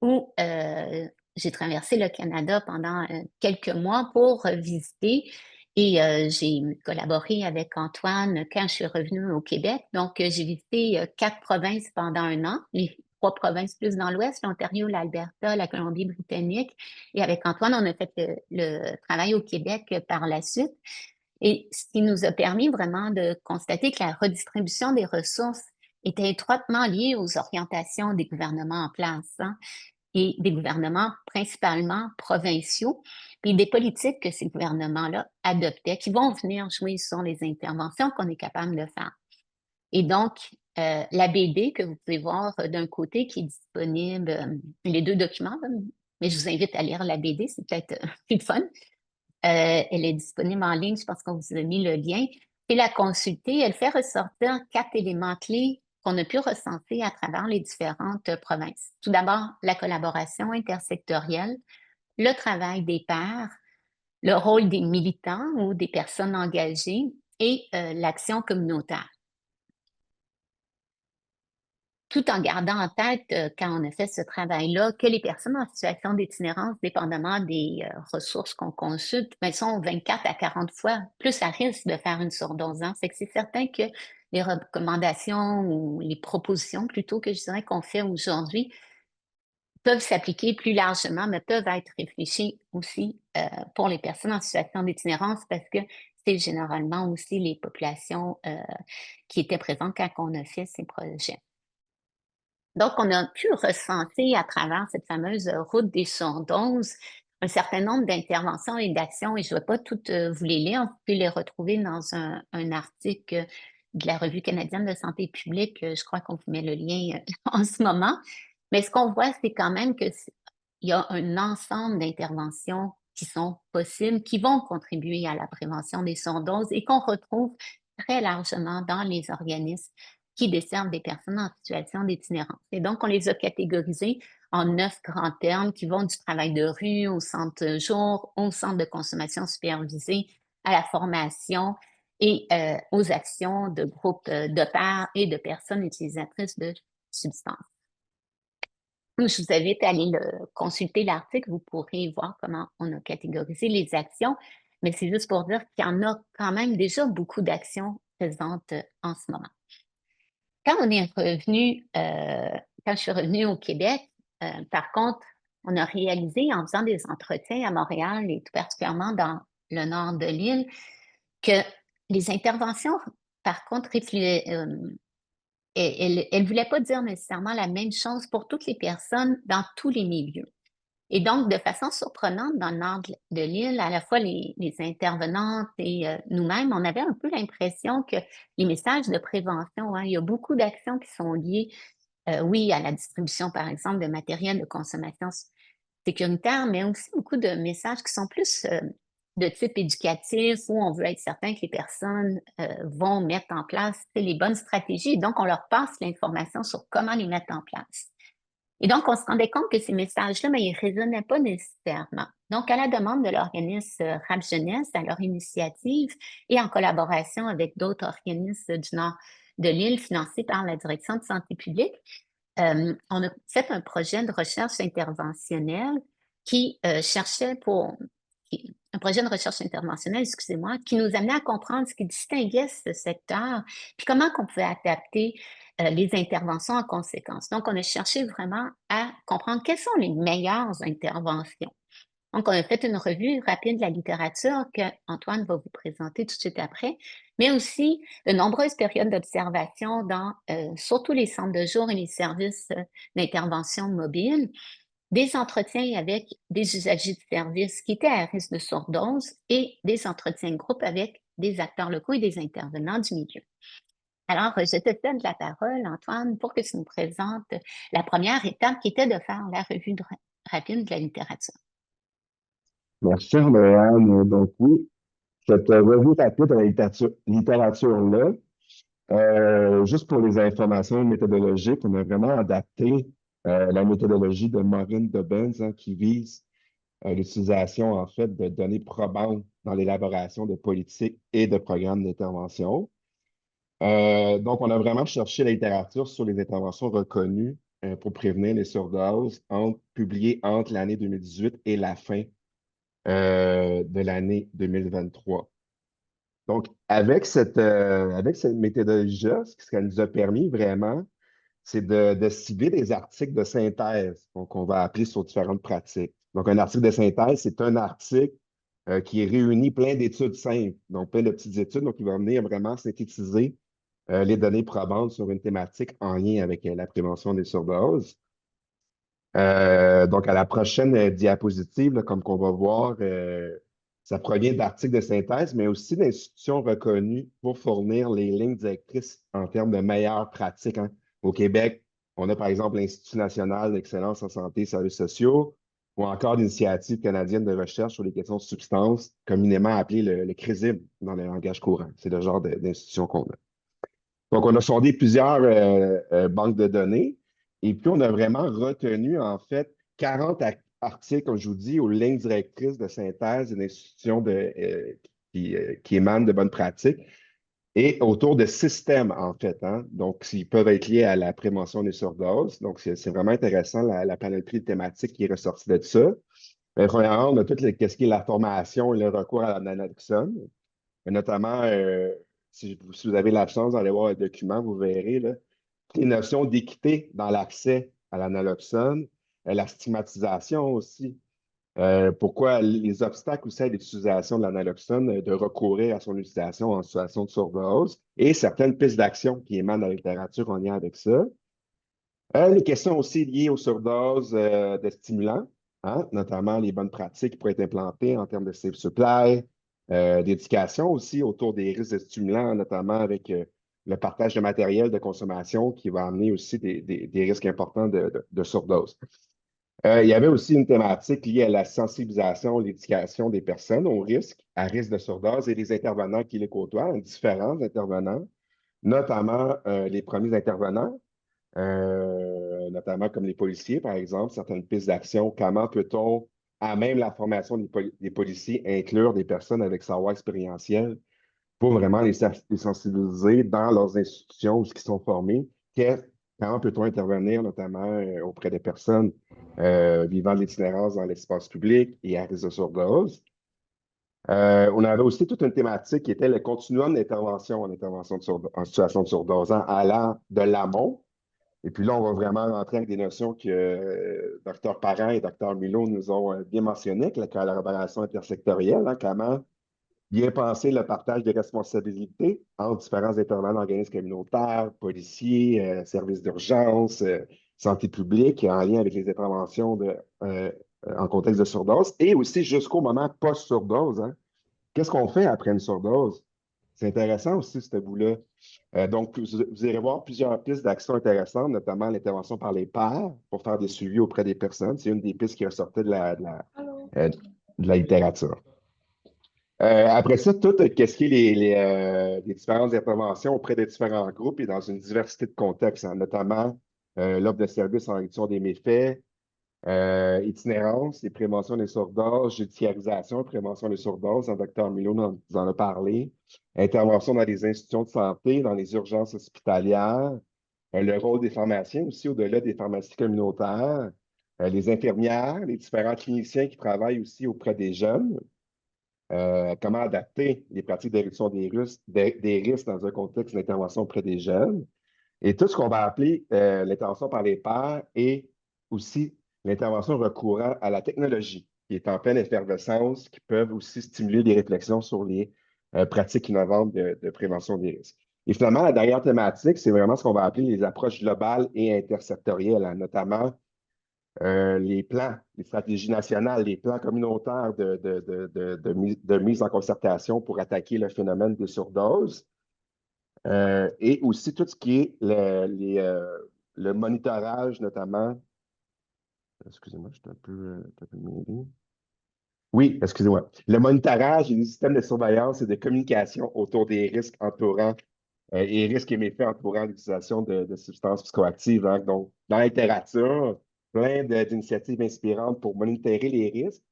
S4: où j'ai traversé le Canada pendant quelques mois pour visiter et j'ai collaboré avec Antoine quand je suis revenue au Québec. Donc, j'ai visité 4 provinces pendant un an, les 3 provinces plus dans l'Ouest, l'Ontario, l'Alberta, la Colombie-Britannique. Et avec Antoine, on a fait le travail au Québec par la suite. Et ce qui nous a permis vraiment de constater que la redistribution des ressources était étroitement liée aux orientations des gouvernements en place, hein, et des gouvernements principalement provinciaux, puis des politiques que ces gouvernements-là adoptaient qui vont venir jouer sur les interventions qu'on est capable de faire. Et donc, la BD que vous pouvez voir d'un côté qui est disponible, les 2 documents, mais je vous invite à lire la BD, c'est peut-être plus fun. Elle est disponible en ligne, je pense qu'on vous a mis le lien. Et la consulter, elle fait ressortir 4 éléments clés qu'on a pu recenser à travers les différentes provinces. Tout d'abord, la collaboration intersectorielle, le travail des pairs, le rôle des militants ou des personnes engagées et l'action communautaire. tout en gardant en tête, quand on a fait ce travail-là, que les personnes en situation d'itinérance, dépendamment des ressources qu'on consulte, ben, sont 24 à 40 fois plus à risque de faire une surdosance. Fait que c'est certain que les recommandations ou les propositions, plutôt que je dirais qu'on fait aujourd'hui, peuvent s'appliquer plus largement, mais peuvent être réfléchies aussi pour les personnes en situation d'itinérance parce que c'est généralement aussi les populations qui étaient présentes quand on a fait ces projets. Donc, on a pu recenser à travers cette fameuse route des surdoses un certain nombre d'interventions et d'actions, et je ne vais pas toutes vous les lire, vous pouvez les retrouver dans un article de la Revue canadienne de santé publique. Je crois qu'on vous met le lien en ce moment. Mais ce qu'on voit, c'est quand même qu'il y a un ensemble d'interventions qui sont possibles, qui vont contribuer à la prévention des surdoses et qu'on retrouve très largement dans les organismes qui desservent des personnes en situation d'itinérance. Et donc, on les a catégorisés en 9 grands termes qui vont du travail de rue au centre jour, au centre de consommation supervisée, à la formation et aux actions de groupes de pairs et de personnes utilisatrices de substances. Je vous invite à aller consulter l'article, vous pourrez voir comment on a catégorisé les actions, mais c'est juste pour dire qu'il y en a quand même déjà beaucoup d'actions présentes en ce moment. Quand je suis revenue au Québec, par contre, on a réalisé en faisant des entretiens à Montréal et tout particulièrement dans le nord de l'île, que les interventions, par contre, elles ne voulaient pas dire nécessairement la même chose pour toutes les personnes dans tous les milieux. Et donc, de façon surprenante, dans le nord de l'île, à la fois les intervenantes et nous-mêmes, on avait un peu l'impression que les messages de prévention, il y a beaucoup d'actions qui sont liées, oui, à la distribution, par exemple, de matériel de consommation sécuritaire, mais aussi beaucoup de messages qui sont plus de type éducatif, où on veut être certain que les personnes vont mettre en place les bonnes stratégies. Donc, on leur passe l'information sur comment les mettre en place. Et donc, on se rendait compte que ces messages-là, mais ils ne résonnaient pas nécessairement. Donc, à la demande de l'organisme RAP Jeunesse, à leur initiative et en collaboration avec d'autres organismes du nord de l'île financés par la Direction de santé publique, on a fait un projet de recherche interventionnelle qui un projet de recherche interventionnelle, excusez-moi, qui nous amenait à comprendre ce qui distinguait ce secteur, puis comment on pouvait adapter les interventions en conséquence. Donc, on a cherché vraiment à comprendre quelles sont les meilleures interventions. Donc, on a fait une revue rapide de la littérature que Antoine va vous présenter tout de suite après, mais aussi de nombreuses périodes d'observation dans surtout les centres de jour et les services d'intervention mobile, des entretiens avec des usagers de services qui étaient à risque de surdose et des entretiens de groupe avec des acteurs locaux et des intervenants du milieu. Alors, je te donne la parole, Antoine, pour que tu nous présentes la première étape qui était de faire la revue rapide de la littérature.
S5: Merci, Andréane. Donc, oui, cette revue rapide de la littérature-là, juste pour les informations méthodologiques, on a vraiment adapté la méthodologie de Maureen Dobbins qui vise l'utilisation, en fait, de données probantes dans l'élaboration de politiques et de programmes d'intervention. Donc, on a vraiment cherché la littérature sur les interventions reconnues pour prévenir les surdoses publiées entre l'année 2018 et la fin de l'année 2023. Donc, avec cette méthodologie-là, ce qu'elle nous a permis vraiment, c'est de cibler des articles de synthèse qu'on va appeler sur différentes pratiques. Donc, un article de synthèse, c'est un article qui réunit plein d'études simples, donc plein de petites études, donc il va venir vraiment synthétiser les données probantes sur une thématique en lien avec la prévention des surdoses. Donc, à la prochaine diapositive, là, comme qu'on va voir, ça provient d'articles de synthèse, mais aussi d'institutions reconnues pour fournir les lignes directrices en termes de meilleures pratiques. Hein. Au Québec, on a par exemple l'Institut national d'excellence en santé et services sociaux, ou encore l'Initiative canadienne de recherche sur les questions de substances, communément appelée le CRISIB dans le langage courant. C'est le genre d'institution qu'on a. Donc, on a sondé plusieurs banques de données et puis on a vraiment retenu, en fait, 40 articles, comme je vous dis, aux lignes directrices de synthèse et d'institutions qui émanent de bonnes pratiques et autour de systèmes, en fait, hein. Donc, ils peuvent être liés à la prévention des surdoses. Donc, c'est vraiment intéressant, la panoplie de thématiques qui est ressortie de ça. Premièrement, on a tout ce qui est la formation et le recours à la naloxone. Notamment, si vous avez la chance d'aller voir le document, vous verrez là, les notions d'équité dans l'accès à la naloxone, la stigmatisation aussi. Pourquoi les obstacles aussi à l'utilisation de la naloxone, de recourir à son utilisation en situation de surdose et certaines pistes d'action qui émanent de la littérature en lien avec ça. Les questions aussi liées aux surdoses de stimulants, hein, notamment les bonnes pratiques qui pourraient être implantées en termes de safe supply, d'éducation aussi autour des risques de stimulants, notamment avec le partage de matériel de consommation qui va amener aussi des risques importants de surdose. Il y avait aussi une thématique liée à la sensibilisation, l'éducation des personnes au risque, à risque de surdose et les intervenants qui les côtoient, différents intervenants, notamment les premiers intervenants, notamment comme les policiers, par exemple, certaines pistes d'action. Comment peut-on, à même la formation des policiers, inclure des personnes avec savoir expérientiel pour vraiment les sensibiliser dans leurs institutions où ils sont formés? Comment peut-on intervenir, notamment auprès des personnes vivant de l'itinérance dans l'espace public et à risque de surdose? On avait aussi toute une thématique qui était le continuum d'intervention en situation de surdose, hein, allant de l'amont. Et puis là, on va vraiment rentrer avec des notions que Dr. Parent et Dr. Mulot nous ont bien mentionnées, avec la collaboration intersectorielle, hein, comment bien penser le partage des responsabilités entre différents intervenants d'organismes communautaires, policiers, services d'urgence, santé publique, en lien avec les interventions en contexte de surdose, et aussi jusqu'au moment post-surdose. Hein. Qu'est-ce qu'on fait après une surdose? C'est intéressant aussi, ce bout-là. Donc, vous irez voir plusieurs pistes d'action intéressantes, notamment l'intervention par les pairs pour faire des suivis auprès des personnes. C'est une des pistes qui ressortait de la littérature. Après ça, tout ce qui est les différentes interventions auprès des différents groupes et dans une diversité de contextes, hein, notamment l'offre de services en réduction des méfaits, itinérance et prévention des surdoses, judiciarisation et prévention des surdoses, le docteur Milot nous en a parlé, intervention dans les institutions de santé, dans les urgences hospitalières, le rôle des pharmaciens aussi au-delà des pharmacies communautaires, les infirmières, les différents cliniciens qui travaillent aussi auprès des jeunes, comment adapter les pratiques de réduction des risques dans un contexte d'intervention auprès des jeunes, et tout ce qu'on va appeler l'intervention par les pairs et aussi l'intervention recourant à la technologie, qui est en pleine effervescence, qui peuvent aussi stimuler des réflexions sur les pratiques innovantes de prévention des risques. Et finalement, la dernière thématique, c'est vraiment ce qu'on va appeler les approches globales et intersectorielles, hein, notamment les plans, les stratégies nationales, les plans communautaires de mise en concertation pour attaquer le phénomène des surdoses. Et aussi tout ce qui est le monitorage, notamment. Excusez-moi, je suis un peu mêlé. Oui, excusez-moi. Le monitorage et les systèmes de surveillance et de communication autour des risques entourant et risques et méfaits entourant l'utilisation de substances psychoactives. Hein. Donc, dans la littérature, plein d'initiatives inspirantes pour monitorer les risques,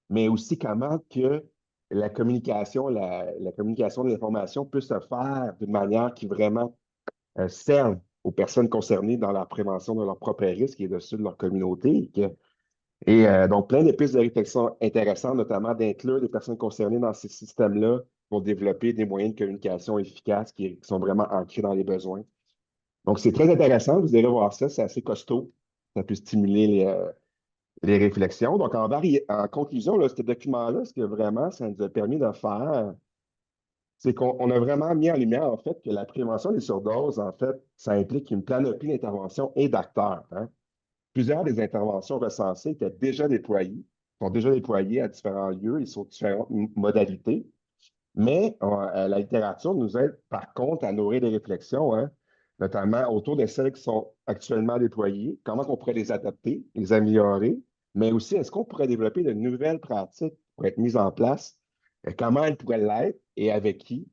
S5: mais aussi comment que la communication de l'information peut se faire d'une manière qui vraiment servent aux personnes concernées dans la prévention de leurs propres risques et de ceux de leur communauté. Donc, plein de pistes de réflexion intéressantes, notamment d'inclure les personnes concernées dans ces systèmes-là pour développer des moyens de communication efficaces qui sont vraiment ancrés dans les besoins. Donc, c'est très intéressant. Vous irez voir ça. C'est assez costaud. Ça peut stimuler les réflexions. Donc, en conclusion, là, ce document-là, ce que vraiment ça nous a permis de faire, c'est qu'on a vraiment mis en lumière, en fait, que la prévention des surdoses, en fait, ça implique une panoplie d'interventions et d'acteurs. Hein. Plusieurs des interventions recensées étaient déjà déployées, sont déjà déployées à différents lieux et sur différentes modalités. Mais la littérature nous aide, par contre, à nourrir des réflexions, hein, notamment autour de celles qui sont actuellement déployées, comment on pourrait les adapter, les améliorer, mais aussi est-ce qu'on pourrait développer de nouvelles pratiques pour être mises en place, comment elles pourraient l'être et avec qui.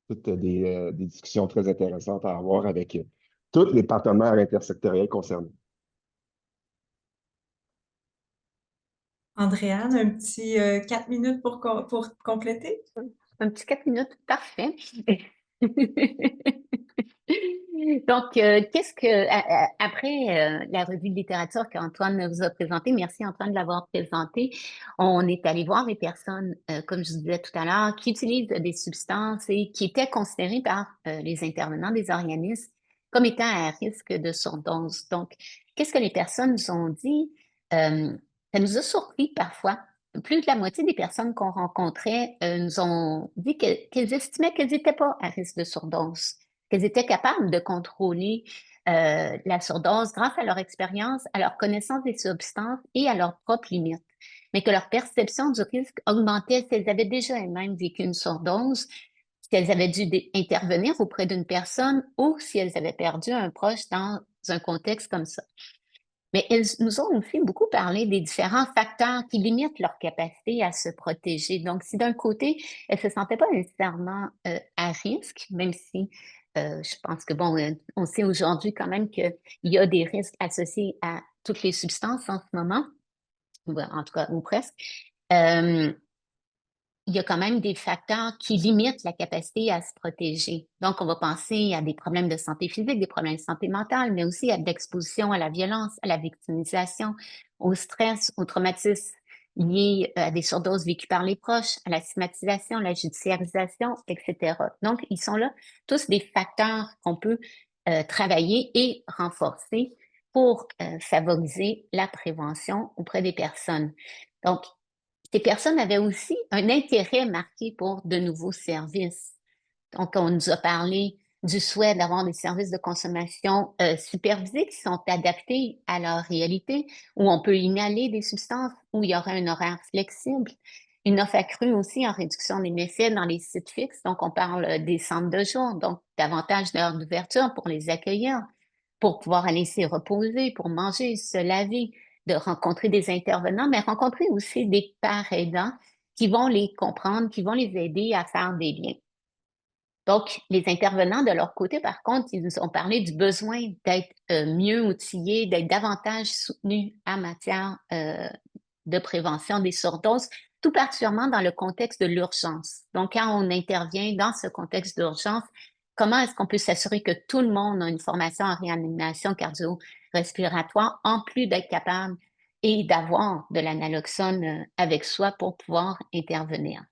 S5: Toutes des discussions très intéressantes à avoir avec tous les partenaires intersectoriels concernés.
S1: Andréane, un petit 4 minutes pour compléter?
S4: Un petit 4 minutes, parfait. Donc, après la revue de littérature qu'Antoine vous a présentée, merci Antoine de l'avoir présentée, on est allé voir les personnes, comme je vous disais tout à l'heure, qui utilisent des substances et qui étaient considérées par les intervenants des organismes comme étant à risque de surdose. Donc, qu'est-ce que les personnes nous ont dit? Ça nous a surpris parfois. Plus de la moitié des personnes qu'on rencontrait nous ont dit qu'elles estimaient qu'elles n'étaient pas à risque de surdose, qu'elles étaient capables de contrôler la surdose grâce à leur expérience, à leur connaissance des substances et à leurs propres limites, mais que leur perception du risque augmentait si elles avaient déjà elles-mêmes vécu une surdose, si elles avaient dû intervenir auprès d'une personne ou si elles avaient perdu un proche dans un contexte comme ça. Mais elles nous ont aussi beaucoup parlé des différents facteurs qui limitent leur capacité à se protéger. Donc, si d'un côté, elles ne se sentaient pas nécessairement à risque, même si je pense que, bon, on sait aujourd'hui quand même qu'il y a des risques associés à toutes les substances en ce moment, ou en tout cas, ou presque. Il y a quand même des facteurs qui limitent la capacité à se protéger. Donc, on va penser à des problèmes de santé physique, des problèmes de santé mentale, mais aussi à de l'exposition à la violence, à la victimisation, au stress, au traumatisme liés à des surdoses vécues par les proches, à la stigmatisation, la judiciarisation, etc. Donc, ils sont là tous des facteurs qu'on peut travailler et renforcer pour favoriser la prévention auprès des personnes. Donc, ces personnes avaient aussi un intérêt marqué pour de nouveaux services. Donc, on nous a parlé du souhait d'avoir des services de consommation supervisés qui sont adaptés à leur réalité, où on peut inhaler des substances, où il y aurait un horaire flexible. Une offre accrue aussi en réduction des méfaits dans les sites fixes. Donc, on parle des centres de jour, donc davantage d'heures d'ouverture pour les accueillir, pour pouvoir aller s'y reposer, pour manger, se laver, de rencontrer des intervenants, mais rencontrer aussi des parents aidants qui vont les comprendre, qui vont les aider à faire des liens. Donc, les intervenants, de leur côté, par contre, ils nous ont parlé du besoin d'être mieux outillés, d'être davantage soutenus en matière de prévention des surdoses, tout particulièrement dans le contexte de l'urgence. Donc, quand on intervient dans ce contexte d'urgence, comment est-ce qu'on peut s'assurer que tout le monde a une formation en réanimation cardio-respiratoire, en plus d'être capable et d'avoir de la naloxone avec soi pour pouvoir intervenir?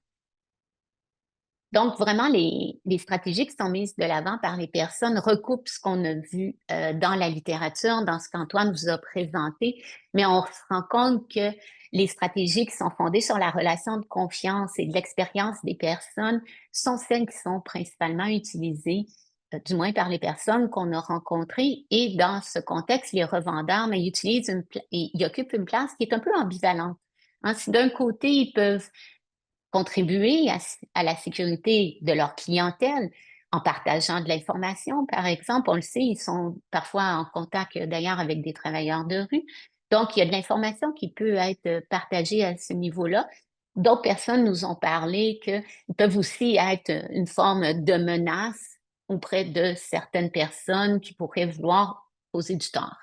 S4: Donc, vraiment, les stratégies qui sont mises de l'avant par les personnes recoupent ce qu'on a vu dans la littérature, dans ce qu'Antoine vous a présenté, mais on se rend compte que les stratégies qui sont fondées sur la relation de confiance et de l'expérience des personnes sont celles qui sont principalement utilisées, du moins par les personnes qu'on a rencontrées. Et dans ce contexte, les revendeurs, mais ils occupent une place qui est un peu ambivalente. Hein, si d'un côté, ils peuvent contribuer à la sécurité de leur clientèle en partageant de l'information, par exemple. On le sait, ils sont parfois en contact d'ailleurs avec des travailleurs de rue. Donc, il y a de l'information qui peut être partagée à ce niveau-là. D'autres personnes nous ont parlé qu'ils peuvent aussi être une forme de menace auprès de certaines personnes qui pourraient vouloir causer du tort.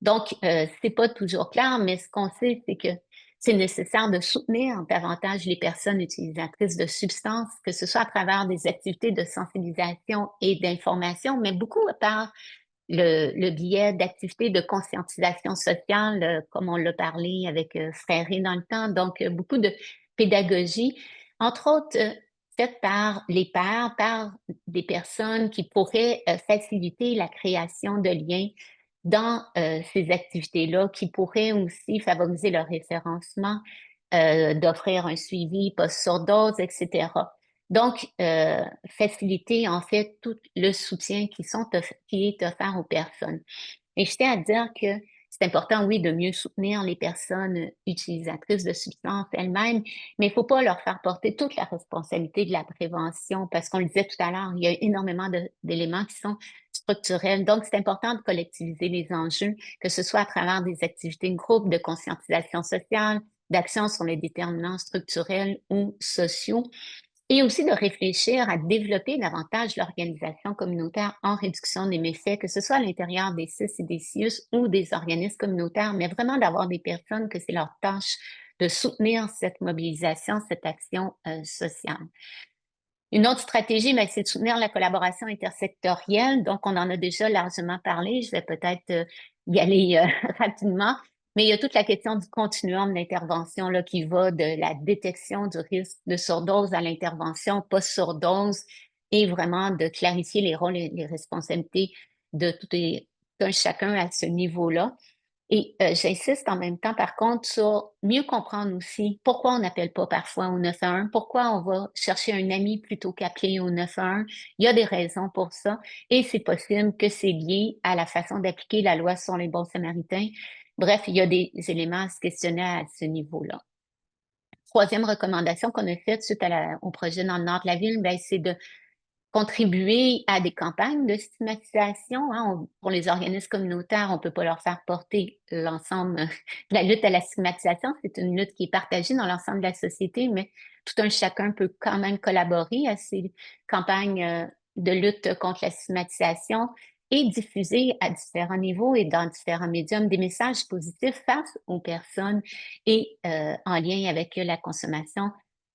S4: Donc, c'est pas toujours clair, mais ce qu'on sait, c'est que c'est nécessaire de soutenir davantage les personnes utilisatrices de substances, que ce soit à travers des activités de sensibilisation et d'information, mais beaucoup par le biais d'activités de conscientisation sociale, comme on l'a parlé avec Fréré dans le temps. Donc, beaucoup de pédagogie, entre autres, faite par les pairs, par des personnes qui pourraient faciliter la création de liens dans ces activités-là, qui pourraient aussi favoriser le référencement, d'offrir un suivi post-surdose, etc. Donc, faciliter en fait tout le soutien qui est offert aux personnes. Et je tiens à dire que c'est important, oui, de mieux soutenir les personnes utilisatrices de substances elles-mêmes, mais il ne faut pas leur faire porter toute la responsabilité de la prévention, parce qu'on le disait tout à l'heure, il y a énormément d'éléments qui sont structurels. Donc, c'est important de collectiviser les enjeux, que ce soit à travers des activités de groupe, de conscientisation sociale, d'action sur les déterminants structurels ou sociaux, et aussi de réfléchir à développer davantage l'organisation communautaire en réduction des méfaits, que ce soit à l'intérieur des CIS et des CIUS ou des organismes communautaires, mais vraiment d'avoir des personnes que c'est leur tâche de soutenir cette mobilisation, cette action sociale. Une autre stratégie, ben, c'est de soutenir la collaboration intersectorielle. Donc, on en a déjà largement parlé. Je vais peut-être y aller rapidement. Mais il y a toute la question du continuum d'intervention là, qui va de la détection du risque de surdose à l'intervention post-surdose et vraiment de clarifier les rôles et les responsabilités de tout un chacun à ce niveau-là. Et j'insiste en même temps, par contre, sur mieux comprendre aussi pourquoi on n'appelle pas parfois au 911, pourquoi on va chercher un ami plutôt qu'appeler au 911. Il y a des raisons pour ça et c'est possible que c'est lié à la façon d'appliquer la loi sur les bons samaritains. Bref, il y a des éléments à se questionner à ce niveau-là. Troisième recommandation qu'on a faite suite au projet dans le nord de la ville, ben, c'est de contribuer à des campagnes de stigmatisation. Hein. Pour les organismes communautaires, on ne peut pas leur faire porter l'ensemble de la lutte à la stigmatisation. C'est une lutte qui est partagée dans l'ensemble de la société, mais tout un chacun peut quand même collaborer à ces campagnes de lutte contre la stigmatisation et diffuser à différents niveaux et dans différents médiums des messages positifs face aux personnes et en lien avec la consommation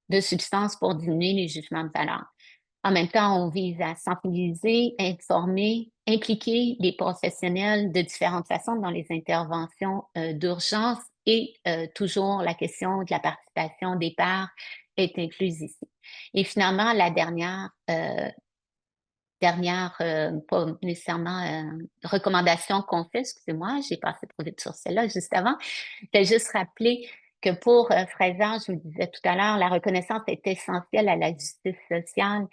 S4: de substances pour diminuer les jugements de valeur. En même temps, on vise à sensibiliser, informer, impliquer les professionnels de différentes façons dans les interventions d'urgence et toujours la question de la participation des pairs est incluse ici. Et finalement, la dernière, pas nécessairement recommandation qu'on fait, excusez-moi, j'ai passé trop vite sur celle-là juste avant, c'est juste rappeler que pour Fraser, je vous le disais tout à l'heure, la reconnaissance est essentielle à la justice sociale.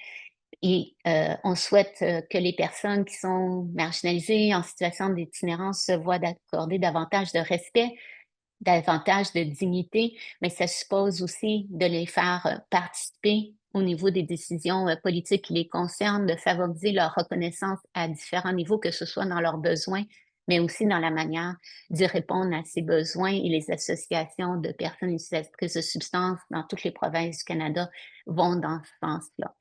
S4: Et on souhaite que les personnes qui sont marginalisées en situation d'itinérance se voient accorder davantage de respect, davantage de dignité, mais ça suppose aussi de les faire participer au niveau des décisions politiques qui les concernent, de favoriser leur reconnaissance à différents niveaux, que ce soit dans leurs besoins, mais aussi dans la manière d'y répondre à ces besoins. Et les associations de personnes utilisatrices de substances dans toutes les provinces du Canada vont dans ce sens-là.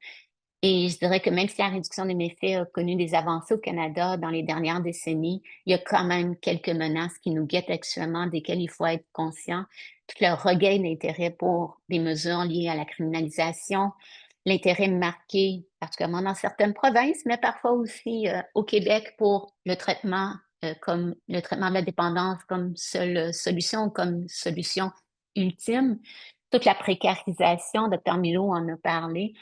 S4: Et je dirais que même si la réduction des méfaits a connu des avancées au Canada dans les dernières décennies, il y a quand même quelques menaces qui nous guettent actuellement, desquelles il faut être conscient. Tout le regain d'intérêt pour des mesures liées à la criminalisation, l'intérêt marqué, particulièrement dans certaines provinces, mais parfois aussi au Québec pour le traitement, comme le traitement de la dépendance comme seule solution, comme solution ultime. Toute la précarisation, Dr. Milo en a parlé.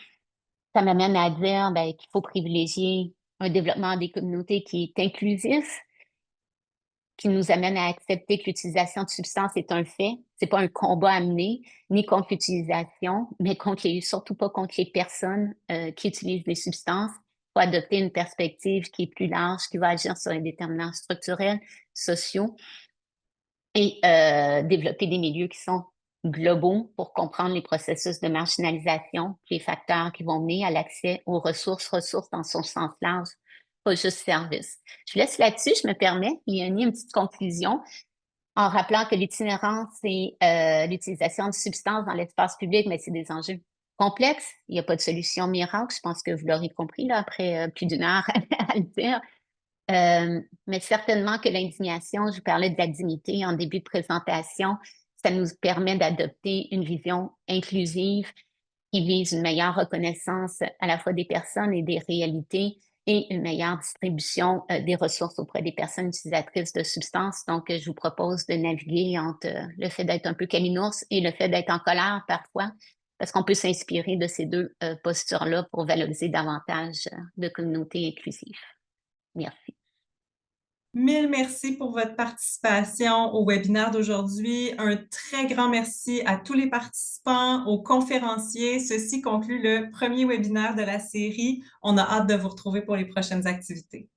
S4: Ça m'amène à dire qu'il faut privilégier un développement des communautés qui est inclusif, qui nous amène à accepter que l'utilisation de substances est un fait. C'est pas un combat à mener, ni contre l'utilisation, mais surtout pas contre les personnes qui utilisent les substances. Il faut adopter une perspective qui est plus large, qui va agir sur les déterminants structurels, sociaux, et développer des milieux qui sont globaux pour comprendre les processus de marginalisation, les facteurs qui vont mener à l'accès aux ressources dans son sens large, pas juste service. Je vous laisse là-dessus, je me permets, il y a une petite conclusion en rappelant que l'itinérance et l'utilisation de substances dans l'espace public, mais c'est des enjeux complexes. Il n'y a pas de solution miracle, je pense que vous l'aurez compris là, après plus d'une heure à le dire. Mais certainement que l'indignation, je vous parlais de la dignité en début de présentation, ça nous permet d'adopter une vision inclusive qui vise une meilleure reconnaissance à la fois des personnes et des réalités et une meilleure distribution des ressources auprès des personnes utilisatrices de substances. Donc, je vous propose de naviguer entre le fait d'être un peu caminours et le fait d'être en colère parfois, parce qu'on peut s'inspirer de ces deux postures-là pour valoriser davantage de communautés inclusives. Merci.
S1: Mille merci pour votre participation au webinaire d'aujourd'hui. Un très grand merci à tous les participants, aux conférenciers. Ceci conclut le premier webinaire de la série. On a hâte de vous retrouver pour les prochaines activités.